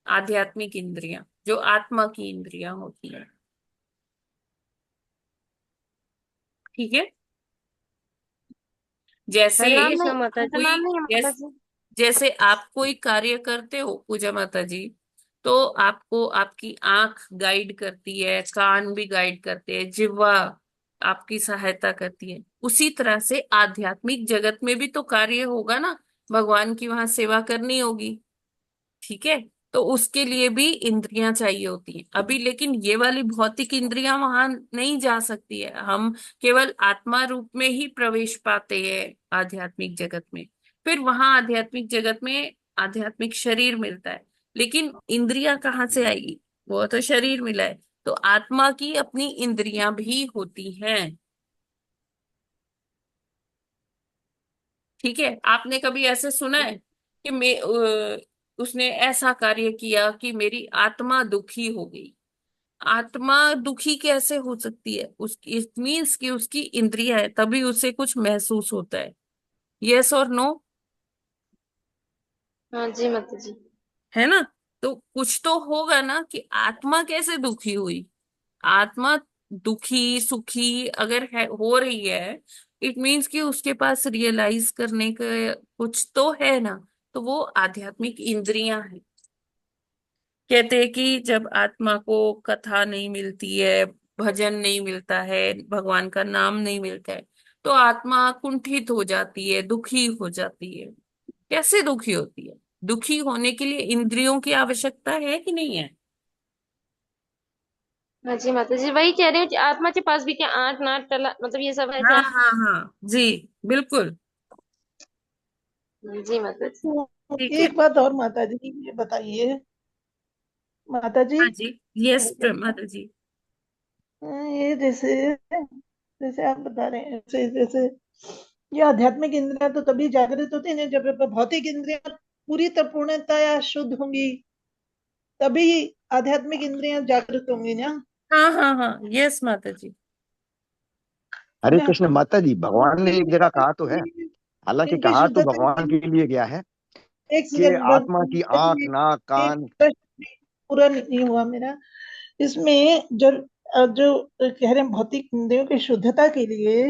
S4: आध्यात्मिक इंद्रियां जो आत्मा की इंद्रियां होती है। ठीक है। जैसे
S14: हरे
S5: हरे
S14: नाम
S5: कृष्णा
S14: नहीं,
S5: माता
S14: उनका
S5: जी।
S14: नाम नहीं है माता
S4: जैस,
S14: जी?
S4: जैसे आप कोई कार्य करते हो पूजा माता जी, तो आपको आपकी आंख गाइड करती है, कान भी गाइड करते हैं, जिह्वा आपकी सहायता करती है। उसी तरह से आध्यात्मिक जगत में भी तो कार्य होगा ना, भगवान की वहां सेवा करनी होगी। ठीक है। तो उसके लिए भी इंद्रियां चाहिए होती हैं अभी, लेकिन ये वाली भौतिक इंद्रियां वहां नहीं जा सकती है। हम केवल आत्मा रूप में ही प्रवेश पाते हैं आध्यात्मिक जगत में। फिर वहां आध्यात्मिक जगत में आध्यात्मिक शरीर मिलता है, लेकिन इंद्रियां कहाँ से आएगी? वो तो शरीर मिला है। तो आत्मा की अपनी इंद्रियां भी होती हैं। ठीक है। आपने कभी ऐसे सुना है कि उसने ऐसा कार्य किया कि मेरी आत्मा दुखी हो गई? आत्मा दुखी कैसे हो सकती है? उसकी इट मीन्स कि उसकी इंद्रिया है, तभी उसे कुछ महसूस होता है। यस और नो?
S14: हाँ जी माता जी।
S4: है ना? तो कुछ तो होगा ना कि आत्मा कैसे दुखी हुई। आत्मा दुखी सुखी अगर है हो रही है, इट मीन्स कि उसके पास रियलाइज करने का कुछ तो है ना। तो वो आध्यात्मिक इंद्रियां हैं। कहते हैं कि जब आत्मा को कथा नहीं मिलती है, भजन नहीं मिलता है, भगवान का नाम नहीं मिलता है, तो आत्मा कुंठित हो जाती है, दुखी हो जाती है। कैसे दुखी होती है? दुखी होने के लिए इंद्रियों की आवश्यकता है कि नहीं है?
S14: हाँ जी माता जी, वही कह रही हूँ कि आत्मा के पास भी क्या आठ नाट तला मतलब ये सब है
S4: हाँ
S14: क्या?
S4: हाँ हाँ जी, बिल्कुल।
S14: जी माता जी।
S15: तो
S4: ठीक है।
S15: एक बात और माता जी, ये बताइए माता जी।
S4: हाँ जी। यस
S15: हरे कृष्णा।
S4: माता जी।
S15: ये जैसे जैसे आप बता रहे हैं, जैसे जैसे ये आध्यात्मिक इंद्रियां तो तभी जागृत होती है जब भौतिक इंद्रियां पूरी तरह पूर्णतया शुद्ध होंगी, तभी आध्यात्मिक इंद्रियां जागृत होंगी ना।
S4: हाँ हाँ हाँ, यस माता जी।
S1: हरे
S15: ना
S1: कृष्ण माता जी, भगवान ने एक जगह कहा तो है, हालांकि
S15: इनकी
S1: कहा तो
S15: शुद्धता
S1: भगवान
S15: की
S1: के लिए गया है
S15: एक
S1: कि
S15: सेकंड
S1: आत्मा की आंख, नाक,
S15: एक
S1: कान।
S15: प्रश्न पूरा नहीं हुआ मेरा। इसमें जो कह रहे हैं भौतिक इंद्रियों की शुद्धता के लिए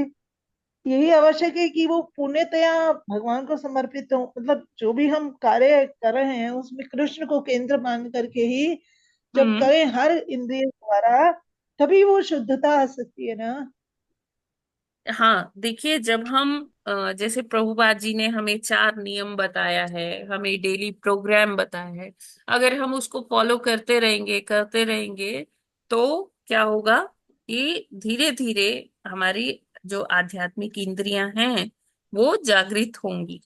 S15: यही आवश्यक है कि वो पूर्णतया भगवान को समर्पित हो, मतलब जो भी हम कार्य कर रहे हैं उसमें कृष्ण को केंद्र मान करके ही जब
S4: हम्म।
S15: करें हर इंद्रिय द्वारा, तभी वो शुद्धता आ सकती है ना।
S4: हाँ देखिए, जब हम जैसे प्रभुपाद जी ने हमें 4 नियम बताया है, हमें डेली प्रोग्राम बताया है, अगर हम उसको फॉलो करते रहेंगे तो क्या होगा कि धीरे धीरे हमारी जो आध्यात्मिक इंद्रियां हैं वो जागृत होंगी।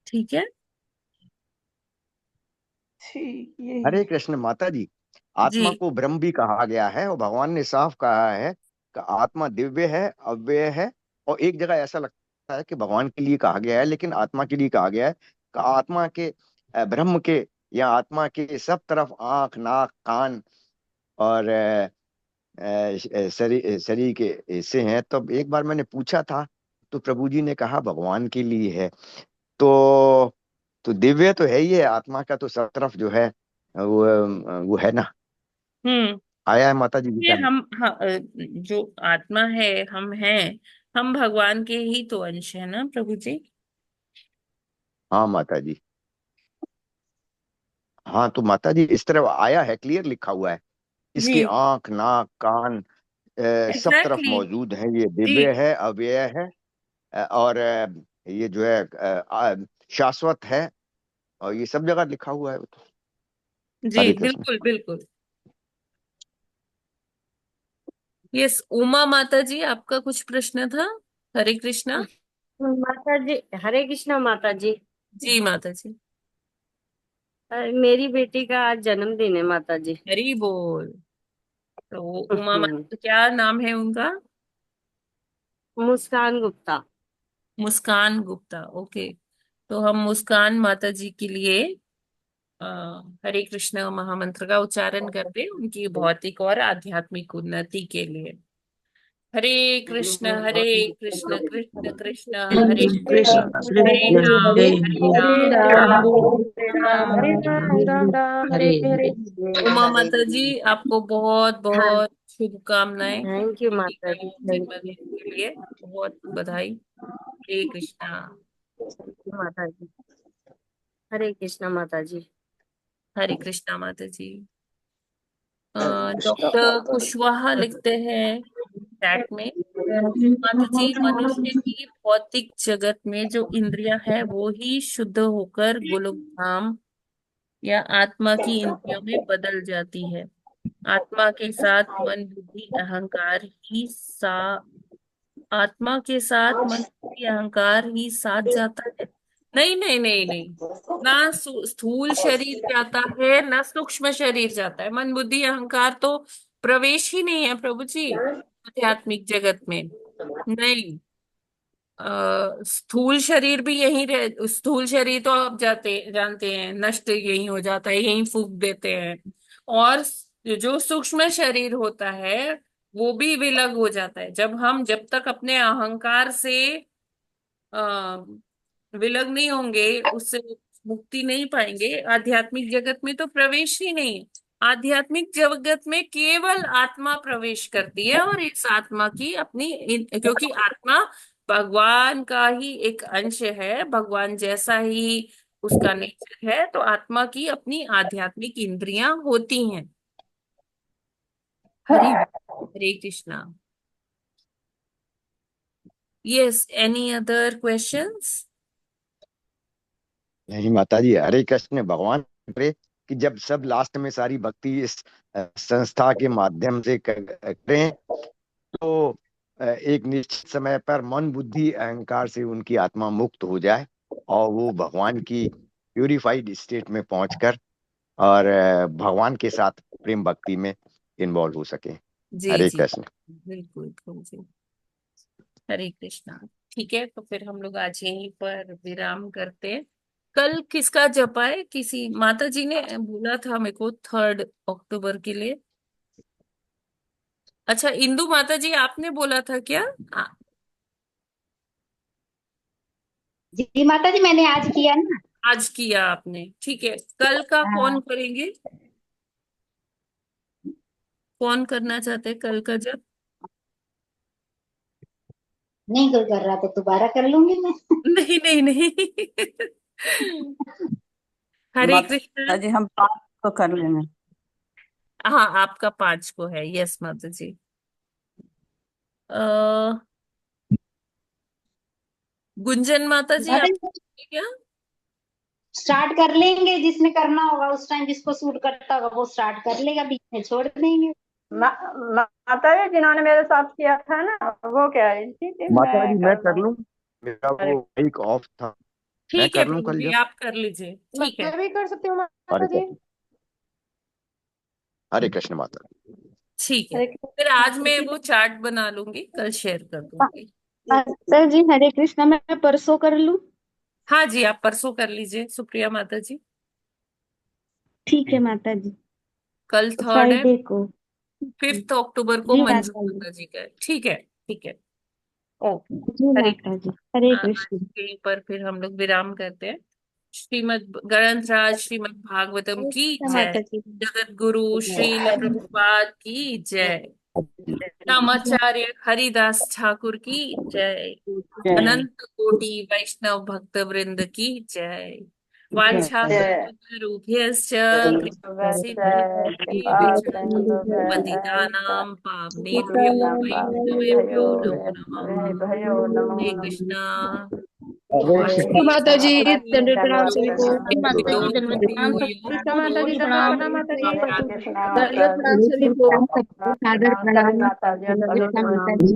S4: ठीक है
S15: ठीक, यही।
S1: हरे कृष्ण माता जी,
S4: जी।
S1: आत्मा को ब्रह्म भी कहा गया है और भगवान ने साफ कहा है कि आत्मा दिव्य है, अव्यय है। और एक जगह ऐसा लगता है कि भगवान के लिए कहा गया है, लेकिन आत्मा के लिए कहा गया है कि आत्मा के ब्रह्म के या आत्मा के सब तरफ आंख, नाक, कान और शरीर के हिस्से हैं। तो एक बार मैंने पूछा था तो प्रभु जी ने कहा भगवान के लिए है। तो दिव्य तो है ही है, आत्मा का तो सब तरफ जो है वो है ना।
S4: हम्म।
S1: आया है माता जी
S4: ये
S1: गीता में।
S4: हम जो आत्मा है, हम हैं, हम भगवान के ही तो अंश है ना प्रभु जी।
S1: हाँ माता जी। हाँ तो माता जी इस तरह आया है, क्लियर लिखा हुआ है, इसके
S4: जी
S1: आंख, नाक, कान सब तरफ
S4: एग्जैक्टली।
S1: मौजूद है, ये
S4: जी
S1: दिव्य है, अव्यय है और ये जो है शाश्वत है, और ये सब जगह लिखा हुआ है वो तो।
S4: जी
S1: हरे कृष्ण।
S4: बिल्कुल बिल्कुल। यस, उमा माता जी, आपका कुछ प्रश्न था। हरे कृष्णा।
S5: माता जी, हरे कृष्णा माता जी।
S4: जी माता जी।
S5: मेरी बेटी का आज जन्मदिन है माता जी।
S4: हरी बोल। तो उमा माता, क्या नाम है उनका?
S5: मुस्कान गुप्ता।
S4: मुस्कान गुप्ता, ओके। तो हम मुस्कान माता जी के लिए अ, हरे कृष्ण महामंत्र का उच्चारण करते हैं उनकी भौतिक और आध्यात्मिक उन्नति के लिए। हरे कृष्ण कृष्ण कृष्ण हरे हरे,
S2: कृष्ण कृष्ण
S4: हरे
S2: हरे
S4: राम
S2: राम
S5: हरे राम
S2: राम
S5: हरे राम राम
S2: राम
S5: राम हरे
S2: हरे
S5: हरे।
S2: हरे।
S4: उमा माता जी, आपको बहुत
S5: हाँ,
S4: बहुत शुभकामनाएं
S5: थैंक यू
S4: आपके
S5: माता जी, थैंक
S4: जन्मदिन के लिए, बहुत बधाई। हरे कृष्णा।
S5: यू माता जी। हरे कृष्णा माता जी।
S4: हरे कृष्णा माता जी। डॉक्टर कुशवाहा लिखते हैं चैट में, माता जी, मनुष्य की भौतिक जगत में जो इंद्रियां है वो ही शुद्ध होकर गोलोक धाम या आत्मा की इंद्रियों में बदल जाती है। आत्मा के साथ मन बुद्धि अहंकार ही सा आत्मा के साथ मन बुद्धि अहंकार ही साथ जाता है। नहीं नहीं नहीं नहीं, ना स्थूल शरीर जाता है ना सूक्ष्म शरीर जाता है, मन बुद्धि अहंकार तो प्रवेश ही नहीं है प्रभु जी आध्यात्मिक जगत में। नहीं, स्थूल शरीर भी यहीं रह स्थूल शरीर तो आप जानते हैं नष्ट यहीं हो जाता है, यहीं फूक देते हैं। और जो सूक्ष्म शरीर होता है वो भी विलग हो जाता है, जब तक अपने अहंकार से आ, विलग नहीं होंगे, उससे मुक्ति नहीं पाएंगे, आध्यात्मिक जगत में तो प्रवेश ही नहीं है। आध्यात्मिक जगत में केवल आत्मा प्रवेश करती है, और इस आत्मा की क्योंकि आत्मा भगवान का ही एक अंश है, भगवान जैसा ही उसका नेचर है, तो आत्मा की अपनी आध्यात्मिक इंद्रियां होती हैं। Hari Hare Krishna. Yes, any other questions?
S1: नहीं माता जी, हरे कृष्ण। भगवान करे कि जब सब लास्ट में सारी भक्ति इस संस्था के माध्यम से करें तो एक निश्चित समय पर मन बुद्धि अहंकार से उनकी आत्मा मुक्त हो जाए और वो भगवान की प्यूरिफाइड स्टेट में पहुंचकर और भगवान के साथ प्रेम भक्ति में इन्वॉल्व हो सके।
S4: जी
S1: हरे
S4: जी
S1: कृष्ण।
S4: बिल्कुल प्रभु जी। हरे कृष्णा। ठीक है, तो फिर हम लोग आज यहीं पर विराम करते हैं। कल किसका जपा है? किसी माता जी ने बोला था मेरे को 3 अक्टूबर के लिए। अच्छा, इंदु माता जी आपने बोला था क्या?
S16: जी माता जी, मैंने आज किया ना।
S4: आज किया आपने, ठीक है। कल का कौन
S16: हाँ,
S4: करेंगे? कौन करना चाहते हैं कल का जप?
S16: नहीं कोई कर रहा तो दोबारा कर लूंगी मैं।
S4: नहीं नहीं नहीं। हरे कृष्ण।
S3: माता जी हम 5 को कर लेंगे।
S4: हाँ, आपका 5 को है। यस माता जी। गुंजन माता जी
S16: माता
S4: आप
S16: जी
S4: क्या?
S16: स्टार्ट कर लेंगे, जिसने करना होगा उस टाइम, जिसको सूट करता होगा वो स्टार्ट कर लेगा, बीच में छोड़ देंगे।
S12: माता जी जिन्होंने मेरे साथ किया था ना, वो कह रही थी
S1: माता जी
S12: मैं
S1: मैं
S12: कर
S1: कर
S12: लूँ।
S1: लूं, मेरा वो माइक ऑफ था। मैं
S4: ठीक है
S1: कर लूं
S4: प्रभु
S1: कल
S4: जी,
S1: जब?
S4: आप कर लीजिए। ठीक है।
S7: मैं भी कर सकती हूँ माता
S1: हरे
S7: जी।
S1: कृष्ण। हरे कृष्ण माता।
S4: ठीक है,
S12: हरे
S4: फिर आज मैं वो चार्ट बना लूंगी, कल शेयर कर दूंगी।
S2: माता जी हरे कृष्णा, मैं परसों कर लूं?
S4: हाँ जी, आप परसों कर लीजिए सुप्रिया माता जी।
S2: ठीक है माता जी,
S4: कल 3 है।
S2: फ्राइडे को।
S4: 5 अक्टूबर को
S2: जी
S4: मंजू
S2: माता जी।
S4: माता जी का है। ठीक है, ठीक है। ओके।
S2: जी
S4: हरे
S2: माता जी, हरे
S4: आज
S2: कृष्ण।
S4: के पर फिर हम लोग विराम करते हैं। श्रीमद् ग्रंथराज श्रीमद् भागवतम की जय।
S2: माता जी।
S4: जगत गुरु श्रील प्रभुपाद की जय। रामाचार्य हरिदास ठाकुर की जय। अनंत कोटि वैष्णव भक्त वृंद की जय। वांछा कल्पतरुभ्यश्च कृपा सिन्धुभ्येव च पतितानां पावनेभ्यो वैष्णवेभ्यो नमो नमः। हरे कृष्णा।
S1: कृष्ण।
S13: माता जी दंड प्रणाम सभी को।
S8: माता जी
S4: विदोम
S8: दंडवत प्रणाम,
S4: भूयो
S8: सबको
S13: माता जी
S8: कोटि
S13: दंड
S8: प्रणाम।
S13: प्रणाम माता जी।
S12: हरे कृष्णा
S13: दंड
S12: माता
S13: प्रणाम
S12: जी।
S13: सभी को।
S2: सबको सादर प्रणाम।
S12: माता जी
S2: नमस्कार माता जी।